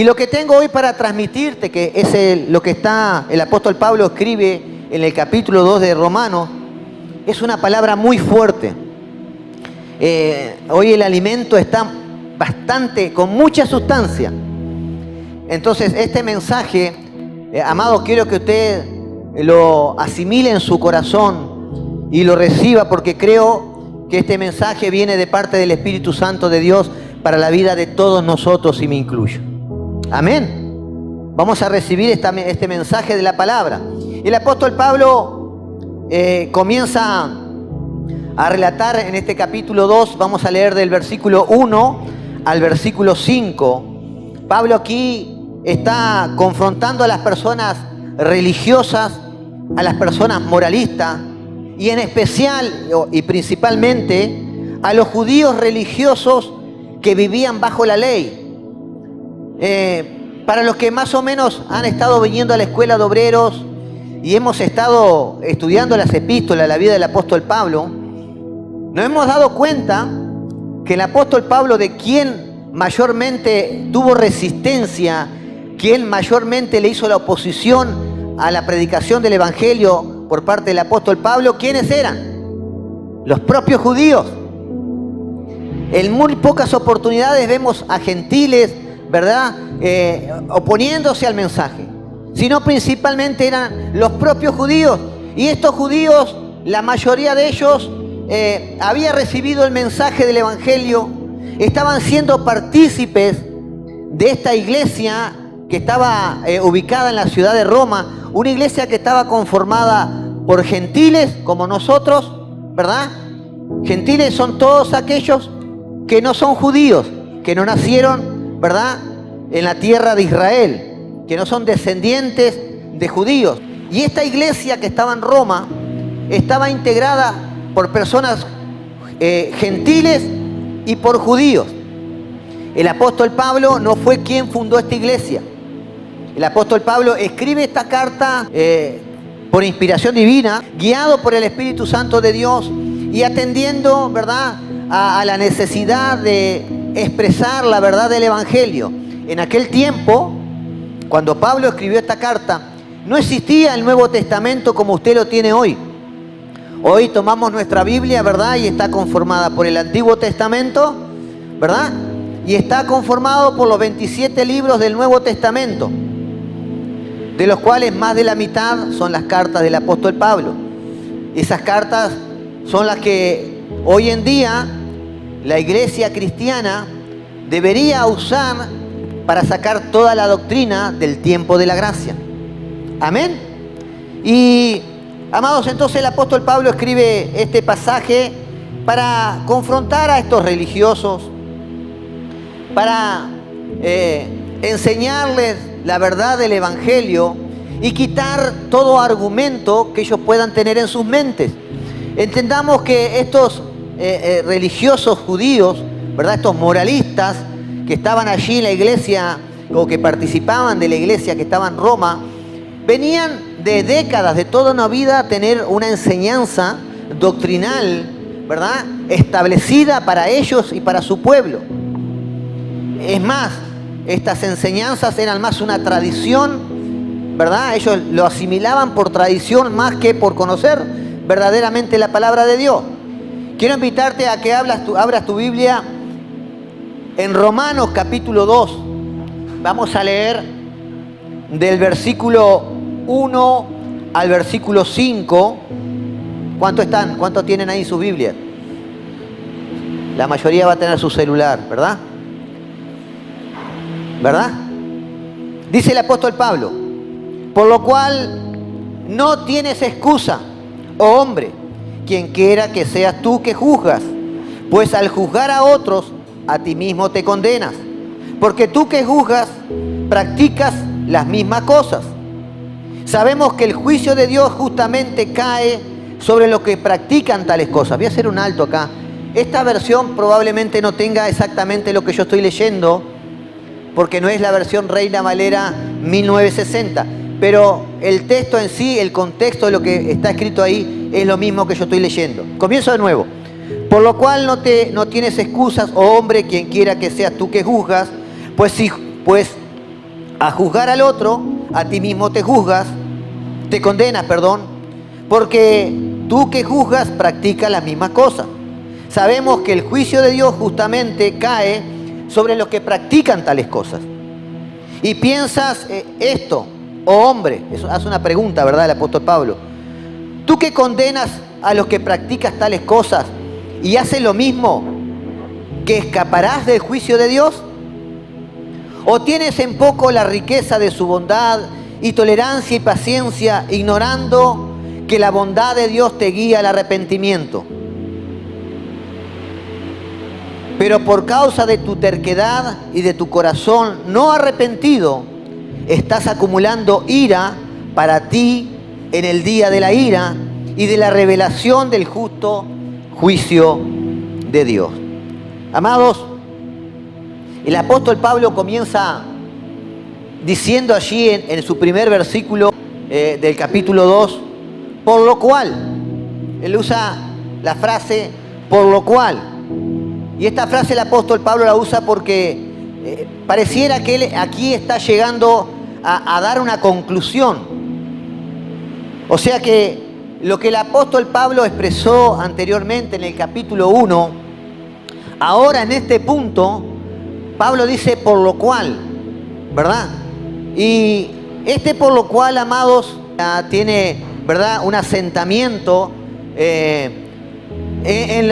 Y lo que tengo hoy para transmitirte, que es lo que el apóstol Pablo escribe en el capítulo 2 de Romanos, es una palabra muy fuerte. Hoy el alimento está con mucha sustancia. Entonces este mensaje, amado, quiero que usted lo asimile en su corazón y lo reciba, porque creo que este mensaje viene de parte del Espíritu Santo de Dios para la vida de todos nosotros, y me incluyo. Amén. Vamos a recibir este mensaje de la palabra. El apóstol Pablo comienza a relatar en este capítulo 2, vamos a leer del versículo 1 al versículo 5. Pablo aquí está confrontando a las personas religiosas, a las personas moralistas, y en especial y principalmente a los judíos religiosos que vivían bajo la ley. Para los que más o menos han estado viniendo a la escuela de obreros y hemos estado estudiando las epístolas, la vida del apóstol Pablo, nos hemos dado cuenta que el apóstol Pablo, de quien mayormente tuvo resistencia, quien mayormente le hizo la oposición a la predicación del evangelio por parte del apóstol Pablo, ¿quiénes eran? Los propios judíos. En muy pocas oportunidades vemos a gentiles, ¿verdad?, oponiéndose al mensaje, sino principalmente eran los propios judíos. Y estos judíos, la mayoría de ellos había recibido el mensaje del evangelio, estaban siendo partícipes de esta iglesia que estaba ubicada en la ciudad de Roma, una iglesia que estaba conformada por gentiles como nosotros, ¿verdad? Gentiles son todos aquellos que no son judíos, que no nacieron, ¿verdad?, en la tierra de Israel, que no son descendientes de judíos. Y esta iglesia que estaba en Roma estaba integrada por personas gentiles y por judíos. El apóstol Pablo no fue quien fundó esta iglesia. El apóstol Pablo escribe esta carta por inspiración divina, guiado por el Espíritu Santo de Dios y atendiendo, ¿verdad?, a la necesidad de expresar la verdad del evangelio. En aquel tiempo, cuando Pablo escribió esta carta, no existía el Nuevo Testamento como usted lo tiene hoy. Hoy tomamos nuestra Biblia, ¿verdad?, y está conformada por el Antiguo Testamento, ¿verdad?, y está conformado por los 27 libros del Nuevo Testamento, de los cuales más de la mitad son las cartas del apóstol Pablo. Esas cartas son las que hoy en día la iglesia cristiana debería usar para sacar toda la doctrina del tiempo de la gracia. Amén. Y, amados, entonces el apóstol Pablo escribe este pasaje para confrontar a estos religiosos, para enseñarles la verdad del evangelio y quitar todo argumento que ellos puedan tener en sus mentes. Entendamos que estos religiosos judíos, ¿verdad?, estos moralistas que estaban allí en la iglesia, o que participaban de la iglesia que estaba en Roma, venían de décadas, de toda una vida, a tener una enseñanza doctrinal, ¿verdad?, establecida para ellos y para su pueblo. Es más, estas enseñanzas eran más una tradición, ¿verdad? Ellos lo asimilaban por tradición más que por conocer verdaderamente la palabra de Dios. Quiero invitarte a que abras tu Biblia en Romanos capítulo 2. Vamos a leer del versículo 1 al versículo 5. ¿Cuántos están? ¿Cuántos tienen ahí su Biblia? La mayoría va a tener su celular, ¿verdad? ¿Verdad? Dice el apóstol Pablo: por lo cual no tienes excusa, oh hombre, quien quiera que seas tú que juzgas, pues al juzgar a otros, a ti mismo te condenas, porque tú que juzgas, practicas las mismas cosas. Sabemos que el juicio de Dios justamente cae sobre los que practican tales cosas. Voy a hacer un alto acá. Esta versión probablemente no tenga exactamente lo que yo estoy leyendo, porque no es la versión Reina Valera 1960. Pero el texto en sí, el contexto de lo que está escrito ahí, es lo mismo que yo estoy leyendo. Comienzo de nuevo. Por lo cual no tienes excusas, oh hombre, quien quiera que seas tú que juzgas, pues a juzgar al otro, a ti mismo te condenas, porque tú que juzgas practicas las mismas cosas. Sabemos que el juicio de Dios justamente cae sobre los que practican tales cosas. Y piensas esto, oh hombre, eso hace una pregunta, ¿verdad? El apóstol Pablo. Tú que condenas a los que practicas tales cosas y haces lo mismo, ¿que escaparás del juicio de Dios? ¿O tienes en poco la riqueza de su bondad y tolerancia y paciencia, ignorando que la bondad de Dios te guía al arrepentimiento? Pero por causa de tu terquedad y de tu corazón no arrepentido, estás acumulando ira para ti en el día de la ira y de la revelación del justo juicio de Dios. Amados, el apóstol Pablo comienza diciendo allí en su primer versículo del capítulo 2, por lo cual, él usa la frase por lo cual. Y esta frase el apóstol Pablo la usa porque pareciera que él aquí está llegando a dar una conclusión. O sea que lo que el apóstol Pablo expresó anteriormente en el capítulo 1, ahora en este punto, Pablo dice por lo cual, ¿verdad? Y este por lo cual, amados, tiene, ¿verdad?, un asentamiento en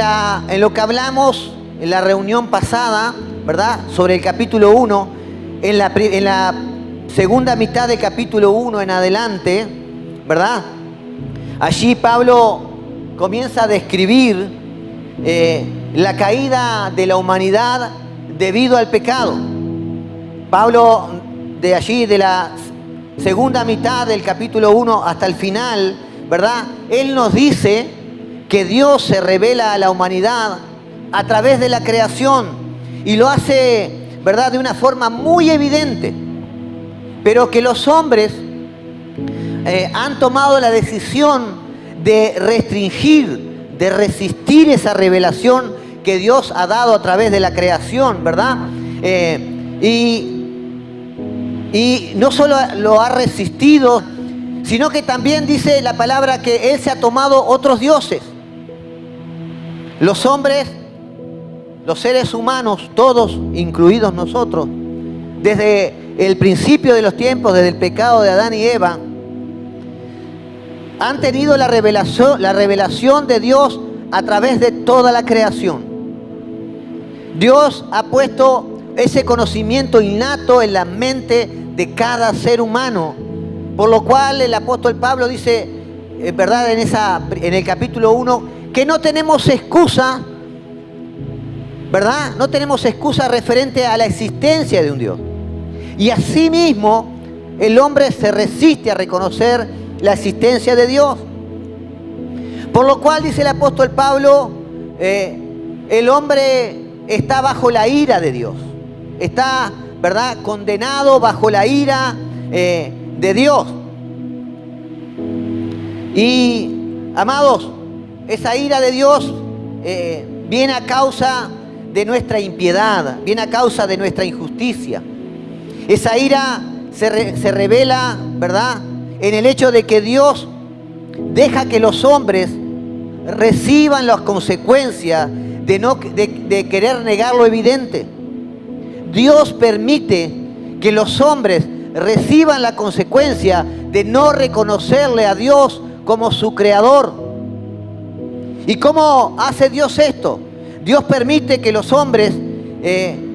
lo que hablamos en la reunión pasada, ¿verdad?, sobre el capítulo 1, en la segunda mitad del capítulo 1 en adelante, ¿verdad? Allí Pablo comienza a describir la caída de la humanidad debido al pecado. Pablo, de allí, de la segunda mitad del capítulo 1 hasta el final, ¿verdad?, él nos dice que Dios se revela a la humanidad a través de la creación y lo hace, ¿verdad?, de una forma muy evidente, pero que los hombres han tomado la decisión de restringir, de resistir esa revelación que Dios ha dado a través de la creación, ¿verdad? Y no solo lo ha resistido, sino que también dice la palabra que Él se ha tomado otros dioses. Los hombres, los seres humanos, todos, incluidos nosotros, desde el principio de los tiempos, desde el pecado de Adán y Eva, han tenido la revelación de Dios a través de toda la creación. Dios ha puesto ese conocimiento innato en la mente de cada ser humano, por lo cual el apóstol Pablo dice, ¿verdad?, en el capítulo 1, que no tenemos excusa, ¿verdad? No tenemos excusa referente a la existencia de un Dios. Y asimismo, el hombre se resiste a reconocer la existencia de Dios. Por lo cual, dice el apóstol Pablo, el hombre está bajo la ira de Dios. Está, ¿verdad?, condenado bajo la ira de Dios. Y, amados, esa ira de Dios viene a causa de nuestra impiedad, viene a causa de nuestra injusticia. Esa ira se revela, ¿verdad?, en el hecho de que Dios deja que los hombres reciban las consecuencias de querer negar lo evidente. Dios permite que los hombres reciban la consecuencia de no reconocerle a Dios como su creador. ¿Y cómo hace Dios esto? Dios permite que los hombres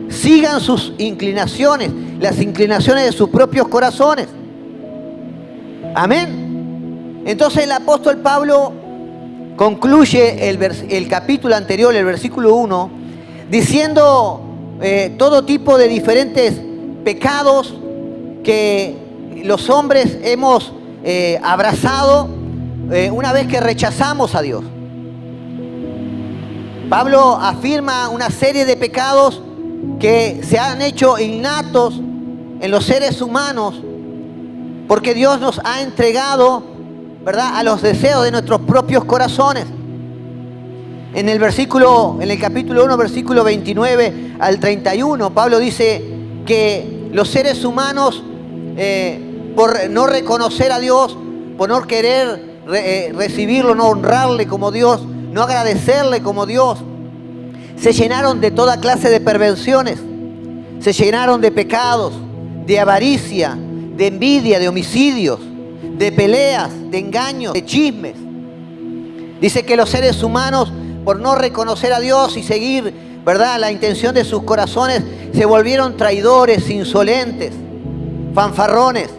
sigan sus inclinaciones, las inclinaciones de sus propios corazones. Amén. Entonces el apóstol Pablo concluye el capítulo anterior, el versículo 1, diciendo todo tipo de diferentes pecados que los hombres hemos abrazado una vez que rechazamos a Dios. Pablo afirma una serie de pecados que se han hecho innatos en los seres humanos porque Dios nos ha entregado, ¿verdad?, a los deseos de nuestros propios corazones. En el capítulo 1, versículo 29 al 31, Pablo dice que los seres humanos por no reconocer a Dios, por no querer recibirlo, no honrarle como Dios, no agradecerle como Dios. Se llenaron de toda clase de perversiones, se llenaron de pecados, de avaricia, de envidia, de homicidios, de peleas, de engaños, de chismes. Dice que los seres humanos, por no reconocer a Dios y seguir, ¿verdad?, la intención de sus corazones, se volvieron traidores, insolentes, fanfarrones,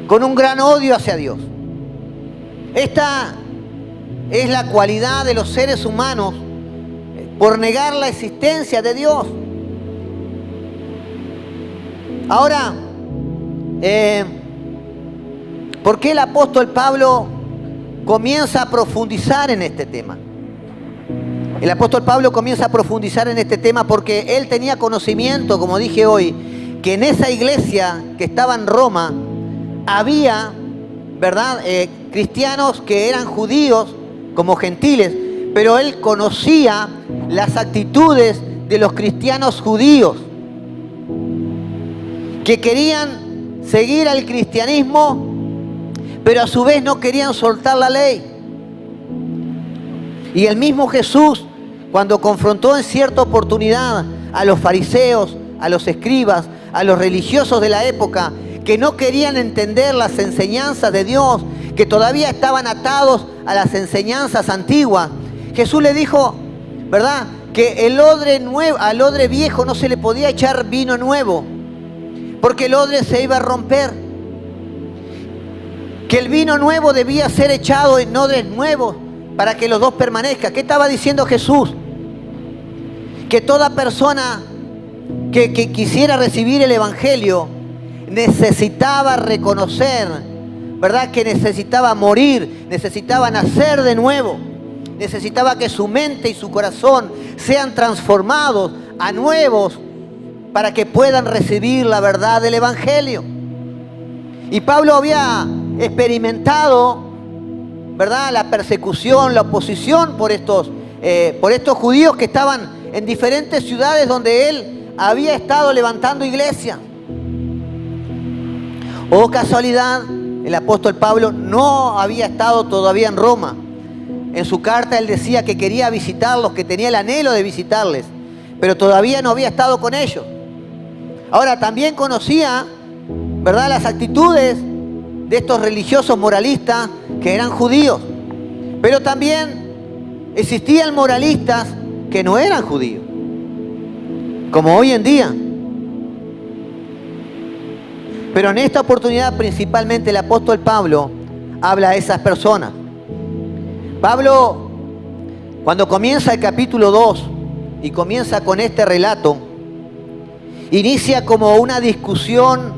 con un gran odio hacia Dios. Esta es la cualidad de los seres humanos por negar la existencia de Dios. Ahora, ¿por qué el apóstol Pablo comienza a profundizar en este tema? El apóstol Pablo comienza a profundizar en este tema porque él tenía conocimiento, como dije hoy, que en esa iglesia que estaba en Roma había, ¿verdad?, cristianos que eran judíos como gentiles, pero él conocía las actitudes de los cristianos judíos que querían seguir al cristianismo, pero a su vez no querían soltar la ley. Y el mismo Jesús, cuando confrontó en cierta oportunidad a los fariseos, a los escribas, a los religiosos de la época, que no querían entender las enseñanzas de Dios, que todavía estaban atados a las enseñanzas antiguas, Jesús le dijo, ¿verdad?, que el odre nuevo, al odre viejo no se le podía echar vino nuevo, porque el odre se iba a romper. Que el vino nuevo debía ser echado en odres nuevos para que los dos permanezcan. ¿Qué estaba diciendo Jesús? Que toda persona que quisiera recibir el Evangelio necesitaba reconocer, ¿verdad?, que necesitaba morir, necesitaba nacer de nuevo, necesitaba que su mente y su corazón sean transformados a nuevos para que puedan recibir la verdad del Evangelio. Y Pablo había experimentado, ¿verdad?, la persecución, la oposición por estos judíos que estaban en diferentes ciudades donde él había estado levantando iglesias. Oh casualidad, el apóstol Pablo no había estado todavía en Roma. En su carta él decía que quería visitarlos, que tenía el anhelo de visitarles, pero todavía no había estado con ellos. Ahora también conocía, ¿verdad?, las actitudes de estos religiosos moralistas que eran judíos, pero también existían moralistas que no eran judíos, como hoy en día. Pero en esta oportunidad principalmente el apóstol Pablo habla a esas personas. Pablo, cuando comienza el capítulo 2 y comienza con este relato, inicia como una discusión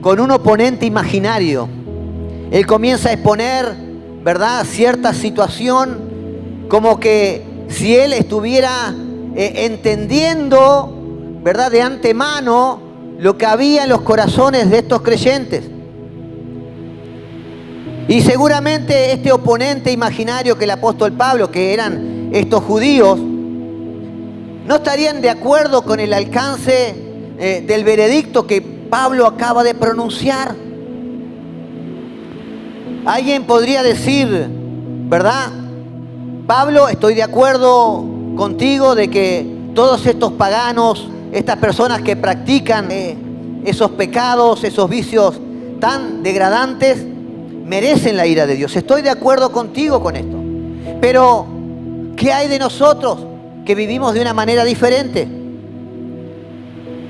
con un oponente imaginario. Él comienza a exponer, ¿verdad?, cierta situación como que si él estuviera entendiendo, ¿verdad?, de antemano lo que había en los corazones de estos creyentes. Y seguramente este oponente imaginario que el apóstol Pablo, que eran estos judíos, no estarían de acuerdo con el alcance del veredicto que Pablo acaba de pronunciar. Alguien podría decir, ¿verdad?, Pablo, estoy de acuerdo contigo de que todos estos paganos, estas personas que practican esos pecados, esos vicios tan degradantes, merecen la ira de Dios. Estoy de acuerdo contigo con esto. Pero, ¿qué hay de nosotros que vivimos de una manera diferente?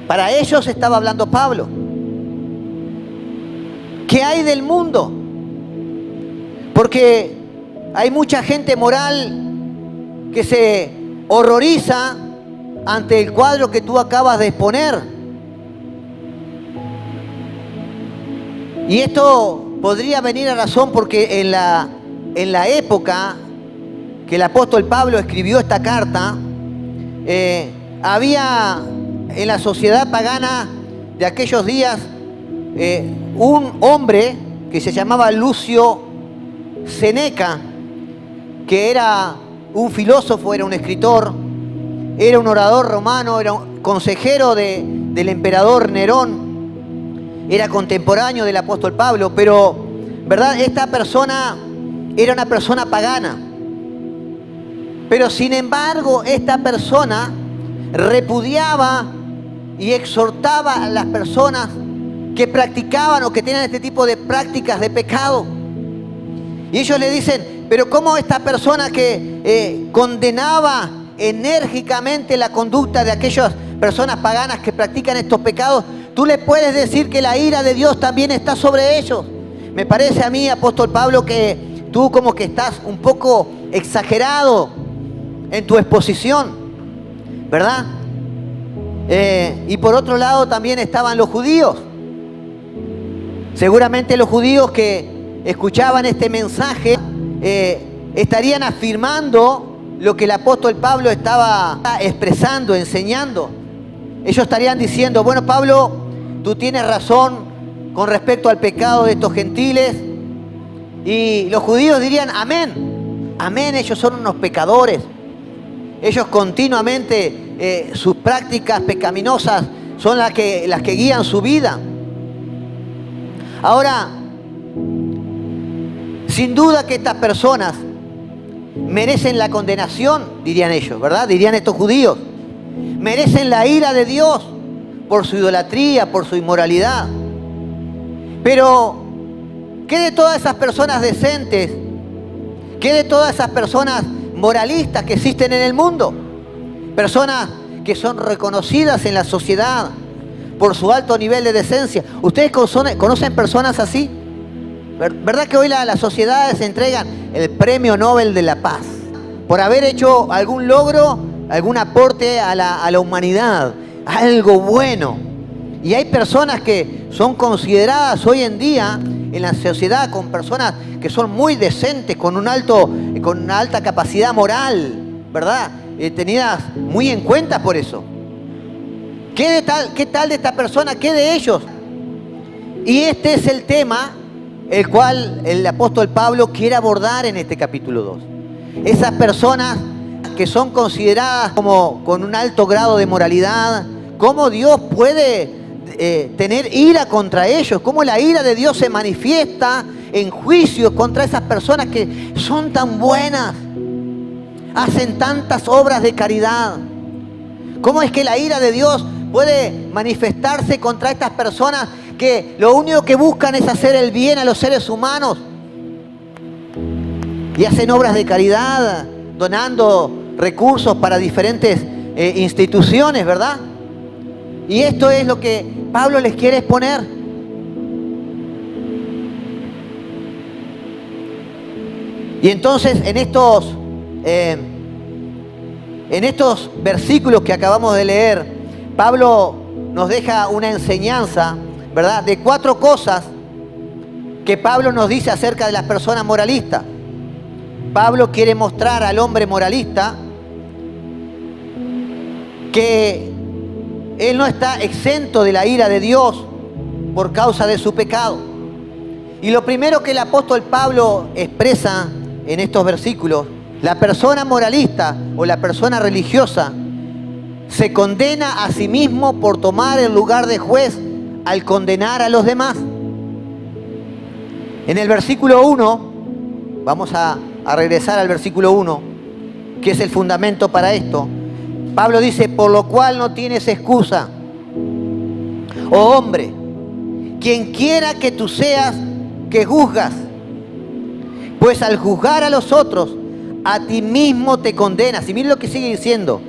Para ellos estaba hablando Pablo. ¿Qué hay del mundo? Porque hay mucha gente moral que se horroriza ante el cuadro que tú acabas de exponer. Y esto podría venir a razón porque en la época que el apóstol Pablo escribió esta carta, había en la sociedad pagana de aquellos días un hombre que se llamaba Lucio Seneca, que era un filósofo, era un escritor, era un orador romano, era un consejero del emperador Nerón. era contemporáneo del apóstol Pablo, pero, ¿verdad? Esta persona era una persona pagana. Pero sin embargo, esta persona repudiaba y exhortaba a las personas que practicaban o que tenían este tipo de prácticas de pecado. Y ellos le dicen, pero ¿cómo esta persona que condenaba enérgicamente la conducta de aquellas personas paganas que practican estos pecados, tú le puedes decir que la ira de Dios también está sobre ellos? Me parece a mí, apóstol Pablo, que tú como que estás un poco exagerado en tu exposición, ¿verdad? Y por otro lado también estaban los judíos. Seguramente los judíos que escuchaban este mensaje estarían afirmando lo que el apóstol Pablo estaba expresando, enseñando. Ellos estarían diciendo, bueno, Pablo, tú tienes razón con respecto al pecado de estos gentiles. Y los judíos dirían, amén, amén, ellos son unos pecadores. Ellos continuamente, sus prácticas pecaminosas son las que guían su vida. Ahora, sin duda que estas personas merecen la condenación, dirían ellos, ¿verdad? Dirían estos judíos. Merecen la ira de Dios por su idolatría, por su inmoralidad. Pero, ¿qué de todas esas personas decentes? ¿Qué de todas esas personas moralistas que existen en el mundo? Personas que son reconocidas en la sociedad por su alto nivel de decencia. ¿Ustedes conocen personas así? ¿Verdad que hoy las sociedades entregan el Premio Nobel de la Paz por haber hecho algún logro, algún aporte a la humanidad, algo bueno? Y hay personas que son consideradas hoy en día en la sociedad con personas que son muy decentes, con una alta capacidad moral, ¿verdad? Tenidas muy en cuenta por eso. ¿Qué tal de esta persona? ¿Qué de ellos? Y este es el tema el cual el apóstol Pablo quiere abordar en este capítulo 2. Esas personas que son consideradas como con un alto grado de moralidad, ¿cómo Dios puede tener ira contra ellos? ¿Cómo la ira de Dios se manifiesta en juicio contra esas personas que son tan buenas, hacen tantas obras de caridad? ¿Cómo es que la ira de Dios puede manifestarse contra estas personas que lo único que buscan es hacer el bien a los seres humanos y hacen obras de caridad, donando recursos para diferentes instituciones, ¿verdad? Y esto es lo que Pablo les quiere exponer. Y entonces en estos versículos que acabamos de leer, Pablo nos deja una enseñanza, ¿verdad? De 4 cosas que Pablo nos dice acerca de las personas moralistas. Pablo quiere mostrar al hombre moralista que él no está exento de la ira de Dios por causa de su pecado. Y lo primero que el apóstol Pablo expresa en estos versículos, la persona moralista o la persona religiosa se condena a sí mismo por tomar el lugar de juez al condenar a los demás. En el versículo 1, vamos a regresar al versículo 1, que es el fundamento para esto. Pablo dice, por lo cual no tienes excusa, oh hombre, quien quiera que tú seas que juzgas, pues al juzgar a los otros, a ti mismo te condenas. Y mira lo que sigue diciendo,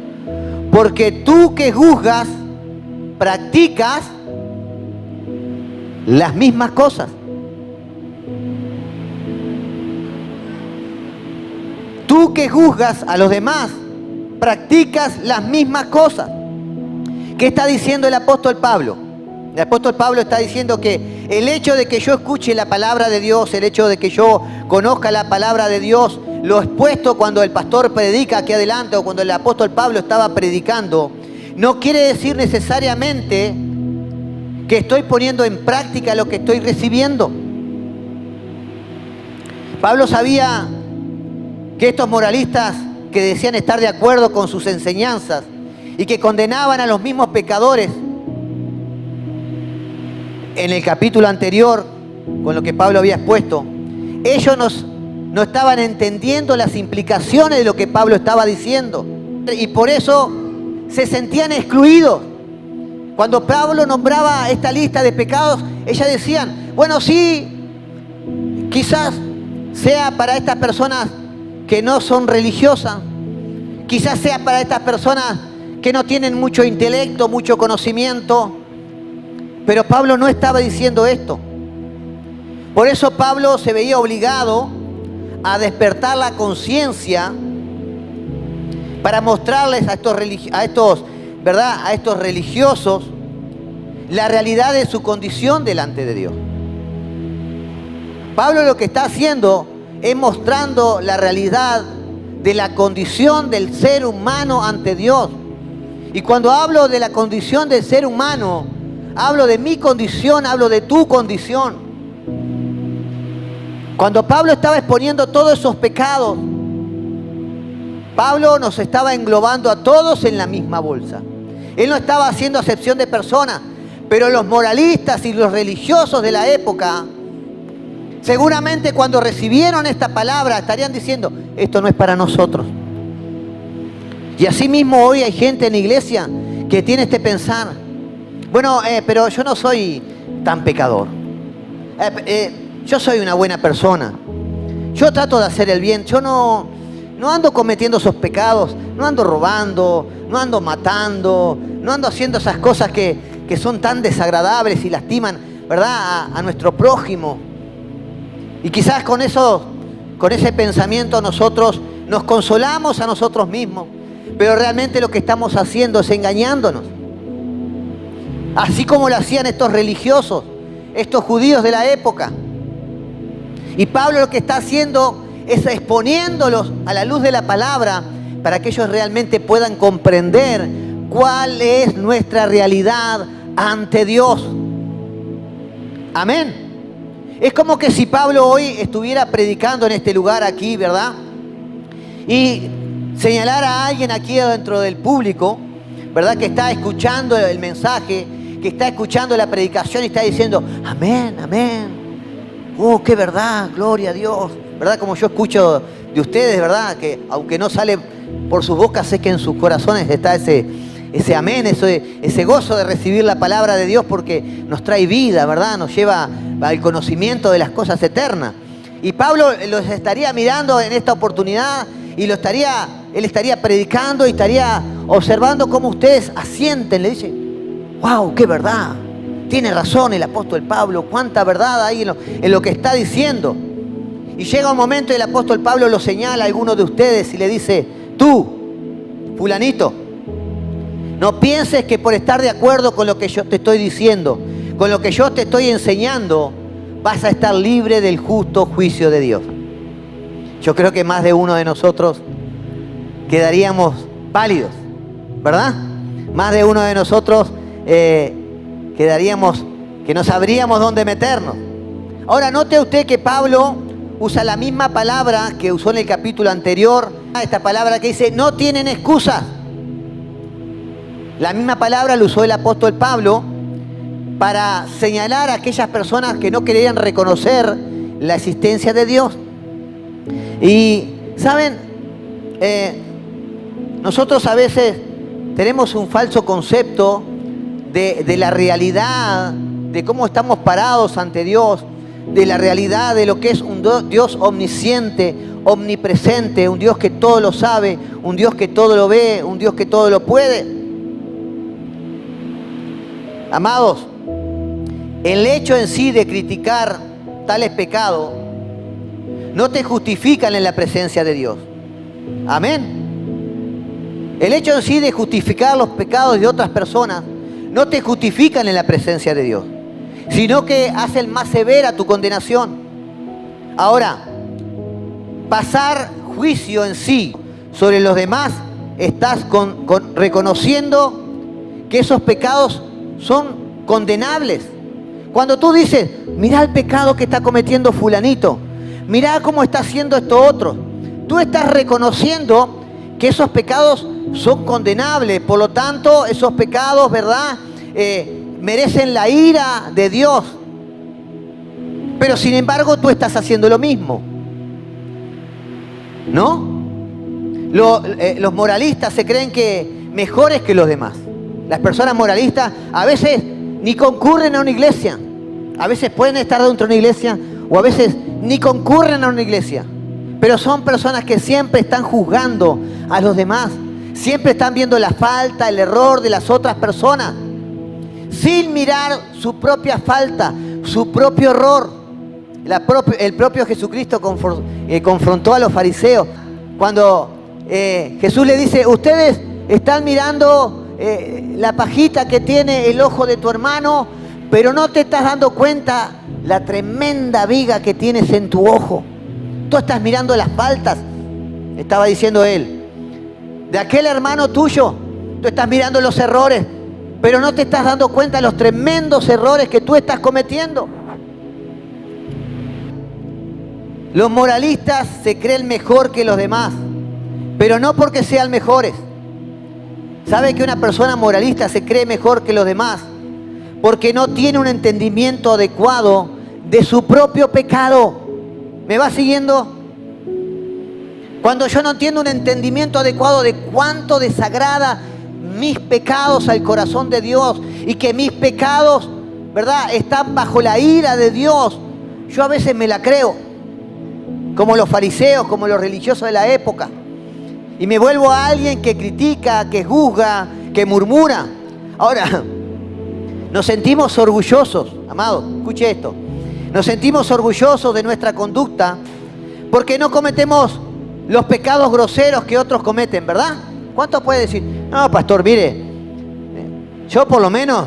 porque tú que juzgas, practicas las mismas cosas. Tú que juzgas a los demás, practicas las mismas cosas. ¿Qué está diciendo el apóstol Pablo? El apóstol Pablo está diciendo que el hecho de que yo escuche la palabra de Dios, el hecho de que yo conozca la palabra de Dios, lo expuesto cuando el pastor predica aquí adelante o cuando el apóstol Pablo estaba predicando, no quiere decir necesariamente que estoy poniendo en práctica lo que estoy recibiendo. Pablo sabía que estos moralistas que decían estar de acuerdo con sus enseñanzas y que condenaban a los mismos pecadores, en el capítulo anterior, con lo que Pablo había expuesto, ellos no estaban entendiendo las implicaciones de lo que Pablo estaba diciendo. Y por eso se sentían excluidos. Cuando Pablo nombraba esta lista de pecados, ellas decían, bueno, sí, quizás sea para estas personas que no son religiosas, quizás sea para estas personas que no tienen mucho intelecto, mucho conocimiento, pero Pablo no estaba diciendo esto. Por eso Pablo se veía obligado a despertar la conciencia para mostrarles a estos religiosos la realidad de su condición delante de Dios. Pablo lo que está haciendo es mostrando la realidad de la condición del ser humano ante Dios. Y cuando hablo de la condición del ser humano, hablo de mi condición, hablo de tu condición. Cuando Pablo estaba exponiendo todos esos pecados, Pablo nos estaba englobando a todos en la misma bolsa. Él no estaba haciendo acepción de personas, pero los moralistas y los religiosos de la época, seguramente cuando recibieron esta palabra estarían diciendo, esto no es para nosotros. Y así mismo hoy hay gente en la iglesia que tiene este pensar, bueno, pero yo no soy tan pecador. Yo soy una buena persona. Yo trato de hacer el bien. Yo no ando cometiendo esos pecados. No ando robando. No ando matando. No ando haciendo esas cosas que son tan desagradables y lastiman, ¿verdad?, a nuestro prójimo. Y quizás con ese pensamiento nosotros nos consolamos a nosotros mismos. Pero realmente lo que estamos haciendo es engañándonos. Así como lo hacían estos religiosos, estos judíos de la época. Y Pablo lo que está haciendo es exponiéndolos a la luz de la palabra para que ellos realmente puedan comprender cuál es nuestra realidad ante Dios. Amén. Es como que si Pablo hoy estuviera predicando en este lugar aquí, ¿verdad? Y señalara a alguien aquí dentro del público, ¿verdad?, que está escuchando el mensaje, que está escuchando la predicación y está diciendo, amén, amén. Oh, qué verdad, gloria a Dios. ¿Verdad? Como yo escucho de ustedes, ¿verdad? Que aunque no sale por sus bocas, sé que en sus corazones está ese amén, ese gozo de recibir la palabra de Dios porque nos trae vida, ¿verdad? Nos lleva al conocimiento de las cosas eternas. Y Pablo los estaría mirando en esta oportunidad y él estaría predicando y estaría observando cómo ustedes asienten, le dice, wow, qué verdad. Tiene razón el apóstol Pablo, cuánta verdad hay en lo que está diciendo. Y llega un momento y el apóstol Pablo lo señala a alguno de ustedes y le dice, tú, fulanito, no pienses que por estar de acuerdo con lo que yo te estoy diciendo, con lo que yo te estoy enseñando, vas a estar libre del justo juicio de Dios. Yo creo que más de uno de nosotros quedaríamos pálidos, ¿verdad? Más de uno de nosotros quedaríamos, que no sabríamos dónde meternos. Ahora, note usted que Pablo usa la misma palabra que usó en el capítulo anterior, esta palabra que dice, no tienen excusa. La misma palabra la usó el apóstol Pablo para señalar a aquellas personas que no querían reconocer la existencia de Dios. Y, ¿saben? Nosotros a veces tenemos un falso concepto de la realidad, de cómo estamos parados ante Dios, de la realidad de lo que es un Dios omnisciente, omnipresente, un Dios que todo lo sabe, un Dios que todo lo ve, un Dios que todo lo puede. Amados, el hecho en sí de criticar tales pecados no te justifican en la presencia de Dios. Amén. El hecho en sí de justificar los pecados de otras personas no te justifican en la presencia de Dios, sino que hacen más severa tu condenación. Ahora, pasar juicio en sí sobre los demás, estás reconociendo que esos pecados son condenables. Cuando tú dices, mirá el pecado que está cometiendo fulanito, mirá cómo está haciendo esto otro, tú estás reconociendo que esos pecados son condenables. Por lo tanto, esos pecados, ¿verdad?, merecen la ira de Dios. Pero sin embargo tú estás haciendo lo mismo, ¿no? Los moralistas se creen que mejores que los demás. Las personas moralistas a veces ni concurren a una iglesia. A veces pueden estar dentro de una iglesia o a veces ni concurren a una iglesia. Pero son personas que siempre están juzgando a los demás. Siempre están viendo la falta, el error de las otras personas, sin mirar su propia falta, su propio error. El propio Jesucristo confrontó a los fariseos cuando Jesús le dice: ustedes están mirando la pajita que tiene el ojo de tu hermano, pero no te estás dando cuenta la tremenda viga que tienes en tu ojo. Tú estás mirando las faltas, estaba diciendo él, de aquel hermano tuyo. Tú estás mirando los errores, pero no te estás dando cuenta de los tremendos errores que tú estás cometiendo. Los moralistas se creen mejor que los demás, pero no porque sean mejores. ¿Sabe que una persona moralista se cree mejor que los demás? Porque no tiene un entendimiento adecuado de su propio pecado. ¿Me va siguiendo? Cuando yo no entiendo un entendimiento adecuado de cuánto desagrada mis pecados al corazón de Dios y que mis pecados, ¿verdad?, están bajo la ira de Dios, yo a veces me la creo, como los fariseos, como los religiosos de la época, y me vuelvo a alguien que critica, que juzga, que murmura. Ahora, nos sentimos orgullosos, amado, escuche esto, nos sentimos orgullosos de nuestra conducta porque no cometemos los pecados groseros que otros cometen, ¿verdad? ¿Cuántos puede decir? No, pastor, mire, yo por lo menos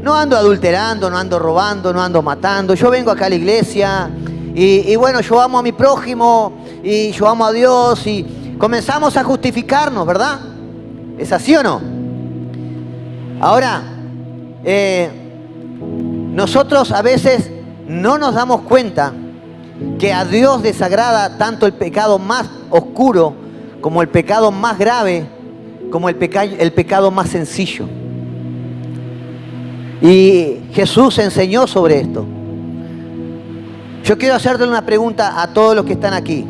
no ando adulterando, no ando robando, no ando matando. Yo vengo acá a la iglesia y bueno, yo amo a mi prójimo y yo amo a Dios y comenzamos a justificarnos, ¿verdad? ¿Es así o no? Ahora, nosotros a veces no nos damos cuenta que a Dios desagrada tanto el pecado más oscuro como el pecado más grave, como el pecado más sencillo. Y Jesús enseñó sobre esto. Yo quiero hacerte una pregunta a todos los que están aquí,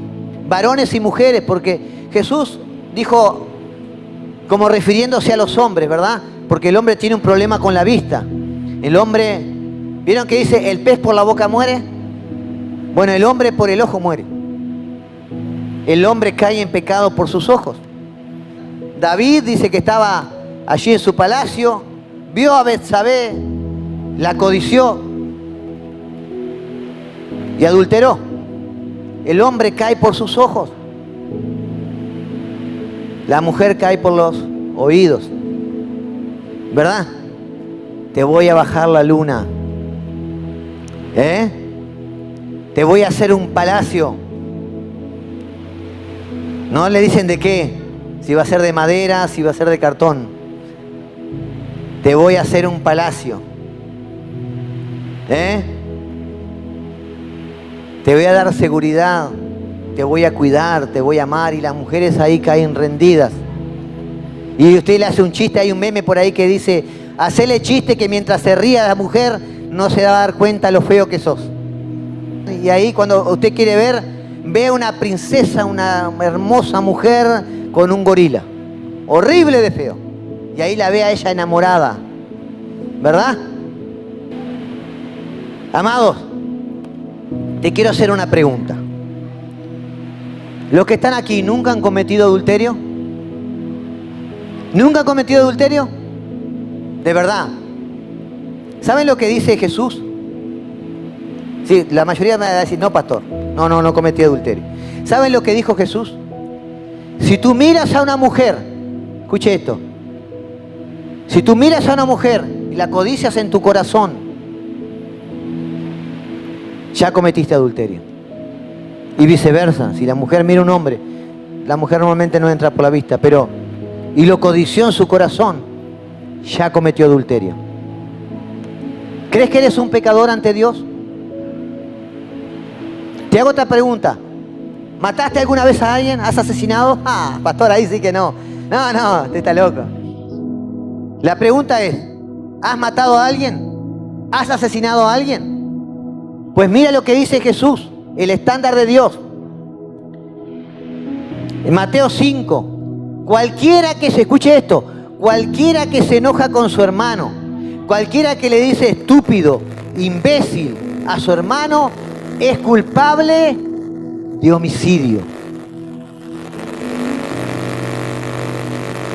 varones y mujeres, porque Jesús dijo, como refiriéndose a los hombres, ¿verdad? Porque el hombre tiene un problema con la vista. El hombre, ¿vieron que dice el pez por la boca muere? Bueno, el hombre por el ojo muere. El hombre cae en pecado por sus ojos. David dice que estaba allí en su palacio, vio a Betsabé, la codició y adulteró. El hombre cae por sus ojos. La mujer cae por los oídos. ¿Verdad? Te voy a bajar la luna. Te voy a hacer un palacio. No le dicen de qué. Si va a ser de madera, si va a ser de cartón. Te voy a hacer un palacio. Te voy a dar seguridad. Te voy a cuidar, te voy a amar. Y las mujeres ahí caen rendidas. Y usted le hace un chiste, hay un meme por ahí que dice, hacele chiste que mientras se ría la mujer no se va a dar cuenta lo feo que sos. Y ahí cuando usted quiere ver, ve una princesa, una hermosa mujer con un gorila. Horrible de feo. Y ahí la ve a ella enamorada. ¿Verdad? Amados, te quiero hacer una pregunta. ¿Los que están aquí nunca han cometido adulterio? ¿Nunca han cometido adulterio? De verdad. ¿Saben lo que dice Jesús? Sí, la mayoría me va a decir, no, pastor, no cometí adulterio. ¿Saben lo que dijo Jesús? Si tú miras a una mujer, escuche esto, si tú miras a una mujer y la codicias en tu corazón, ya cometiste adulterio. Y viceversa, si la mujer mira a un hombre, la mujer normalmente no entra por la vista, pero y lo codició en su corazón, ya cometió adulterio. ¿Crees que eres un pecador ante Dios? Te hago otra pregunta. ¿Mataste alguna vez a alguien? ¿Has asesinado? Ah, pastor, ahí sí que no. No, usted está loco. La pregunta es, ¿Has matado a alguien? ¿Has asesinado a alguien? Pues mira lo que dice Jesús, el estándar de Dios. En Mateo 5, cualquiera que se escuche esto, cualquiera que se enoja con su hermano, cualquiera que le dice estúpido, imbécil a su hermano, es culpable de homicidio.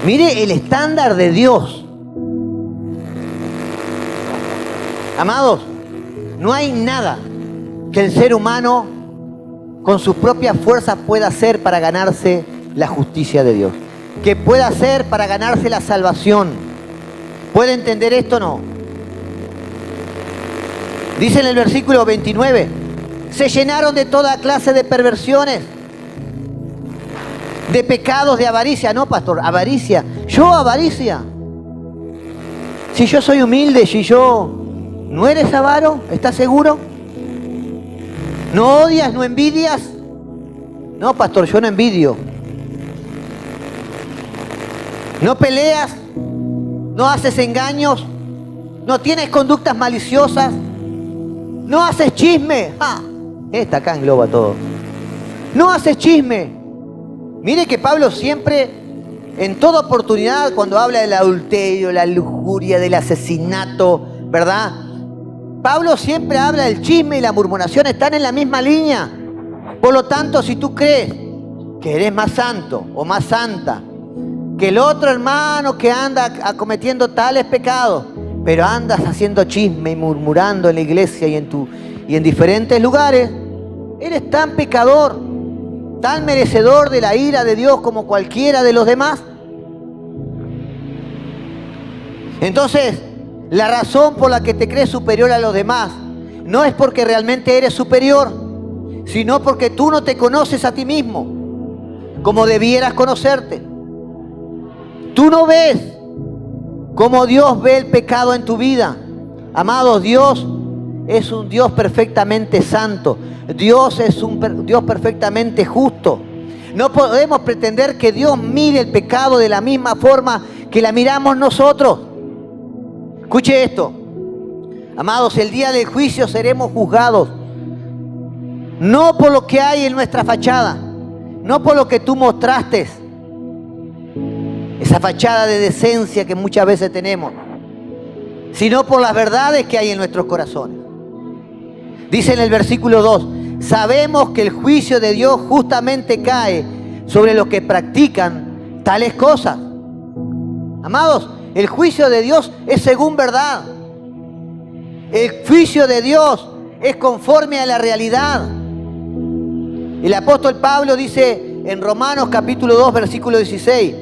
Mire el estándar de Dios. Amados, no hay nada que el ser humano con sus propias fuerzas pueda hacer para ganarse la justicia de Dios, que pueda hacer para ganarse la salvación. ¿Puede entender esto o no? Dice en el versículo 29, se llenaron de toda clase de perversiones, de pecados, de avaricia. No, pastor, avaricia. Yo avaricia. Si yo soy humilde, si yo... ¿No eres avaro? ¿Estás seguro? ¿No odias? ¿No envidias? No, pastor, yo no envidio. ¿No peleas? ¿No haces engaños? ¿No tienes conductas maliciosas? ¿No haces chisme? Esta acá engloba todo. ¿No haces chisme? Mire que Pablo siempre, en toda oportunidad, cuando habla del adulterio, la lujuria, del asesinato, ¿verdad? Pablo siempre habla del chisme y la murmuración, están en la misma línea. Por lo tanto, si tú crees que eres más santo o más santa que el otro hermano que anda acometiendo tales pecados, pero andas haciendo chisme y murmurando en la iglesia y en diferentes lugares, eres tan pecador, tan merecedor de la ira de Dios como cualquiera de los demás. Entonces, la razón por la que te crees superior a los demás no es porque realmente eres superior, sino porque tú no te conoces a ti mismo como debieras conocerte. Tú no ves como Dios ve el pecado en tu vida. Amados, Dios es un Dios perfectamente santo. Dios es un Dios perfectamente justo. No podemos pretender que Dios mire el pecado de la misma forma que la miramos nosotros. Escuche esto. Amados, el día del juicio seremos juzgados no por lo que hay en nuestra fachada, no por lo que tú mostraste, esa fachada de decencia que muchas veces tenemos, sino por las verdades que hay en nuestros corazones. Dice en el versículo 2, sabemos que el juicio de Dios justamente cae sobre los que practican tales cosas. Amados, el juicio de Dios es según verdad. El juicio de Dios es conforme a la realidad. El apóstol Pablo dice en Romanos capítulo 2, versículo 16,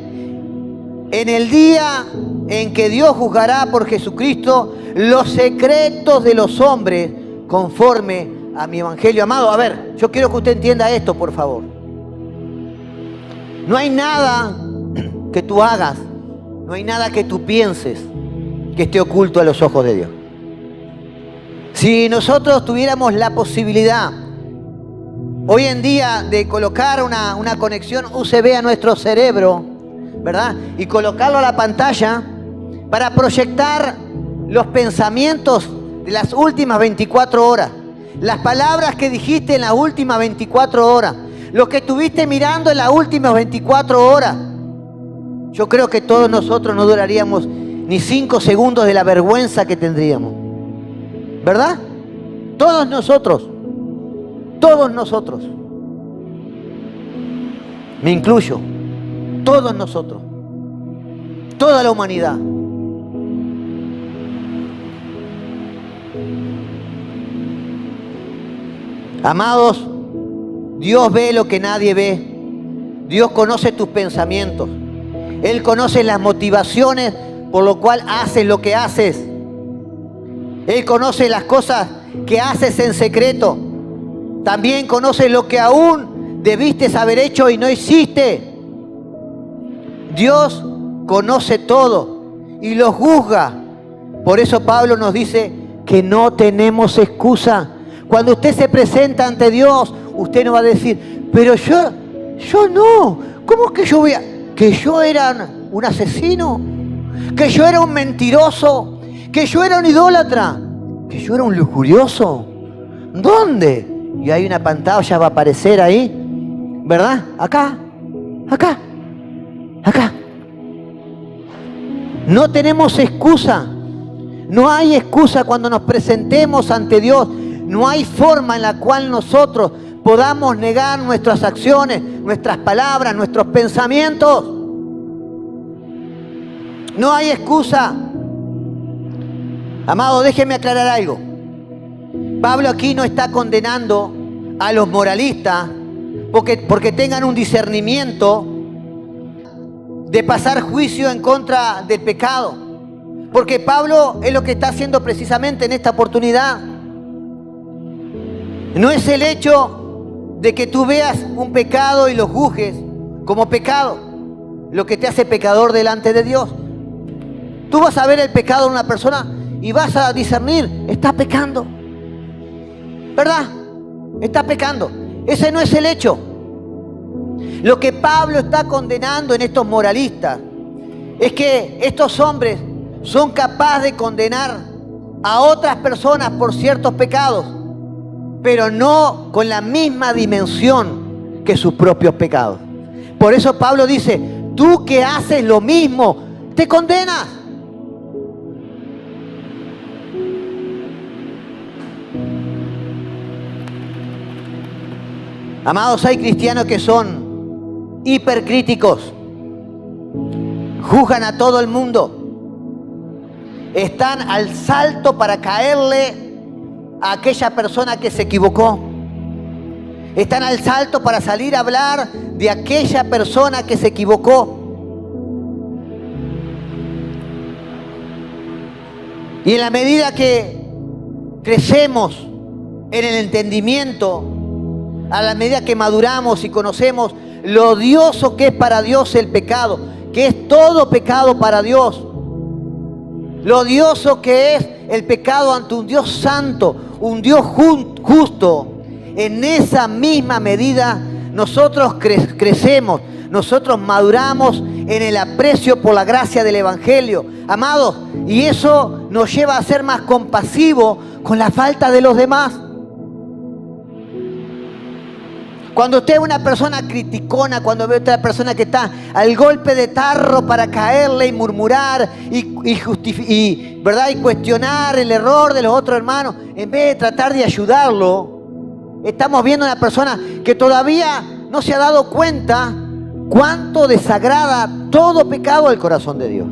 en el día en que Dios juzgará por Jesucristo los secretos de los hombres conforme a mi evangelio. Amado, a ver, yo quiero que usted entienda esto, por favor. No hay nada que tú hagas, no hay nada que tú pienses que esté oculto a los ojos de Dios. Si nosotros tuviéramos la posibilidad hoy en día de colocar una conexión USB a nuestro cerebro, ¿verdad? Y colocarlo a la pantalla para proyectar los pensamientos de las últimas 24 horas, las palabras que dijiste en las últimas 24 horas, lo que estuviste mirando en las últimas 24 horas. Yo creo que todos nosotros no duraríamos ni 5 segundos de la vergüenza que tendríamos. ¿Verdad? Todos nosotros. Todos nosotros. Me incluyo. Todos nosotros. Toda la humanidad. Amados, Dios ve lo que nadie ve. Dios conoce tus pensamientos. Él conoce las motivaciones por lo cual haces lo que haces. Él conoce las cosas que haces en secreto. También conoce lo que aún debiste haber hecho y no hiciste. Dios conoce todo y lo juzga. Por eso Pablo nos dice que no tenemos excusa. Cuando usted se presenta ante Dios, usted no va a decir, pero yo no. ¿Cómo que yo voy a...? Que yo era un asesino, que yo era un mentiroso, Que yo era un idólatra. Que yo era un lujurioso. ¿Dónde? Y hay una pantalla, va a aparecer ahí. ¿Verdad? Acá. Acá. Acá. No tenemos excusa. No hay excusa cuando nos presentemos ante Dios. No hay forma en la cual nosotros podamos negar nuestras acciones, nuestras palabras, nuestros pensamientos. No hay excusa. Amado, déjeme aclarar algo. Pablo aquí no está condenando a los moralistas porque tengan un discernimiento de pasar juicio en contra del pecado. Porque Pablo es lo que está haciendo precisamente en esta oportunidad. No es el hecho de que tú veas un pecado y lo juzgues como pecado lo que te hace pecador delante de Dios. Tú vas a ver el pecado de una persona y vas a discernir, está pecando. ¿Verdad? Está pecando. Ese no es el hecho. Lo que Pablo está condenando en estos moralistas es que estos hombres son capaces de condenar a otras personas por ciertos pecados, pero no con la misma dimensión que sus propios pecados. Por eso Pablo dice, tú que haces lo mismo, te condenas. Amados, hay cristianos que son hipercríticos, juzgan a todo el mundo, están al salto para caerle a aquella persona que se equivocó, están al salto para salir a hablar de aquella persona que se equivocó. Y en la medida que crecemos en el entendimiento, a la medida que maduramos y conocemos lo odioso que es para Dios el pecado, que es todo pecado para Dios, lo odioso que es el pecado ante un Dios santo, un Dios justo, en esa misma medida nosotros crecemos, nosotros maduramos en el aprecio por la gracia del Evangelio, amados, y eso nos lleva a ser más compasivos con la falta de los demás. Cuando usted ve una persona criticona, cuando ve otra persona que está al golpe de tarro para caerle y murmurar ¿verdad? Y cuestionar el error de los otros hermanos, en vez de tratar de ayudarlo, estamos viendo una persona que todavía no se ha dado cuenta cuánto desagrada todo pecado al corazón de Dios.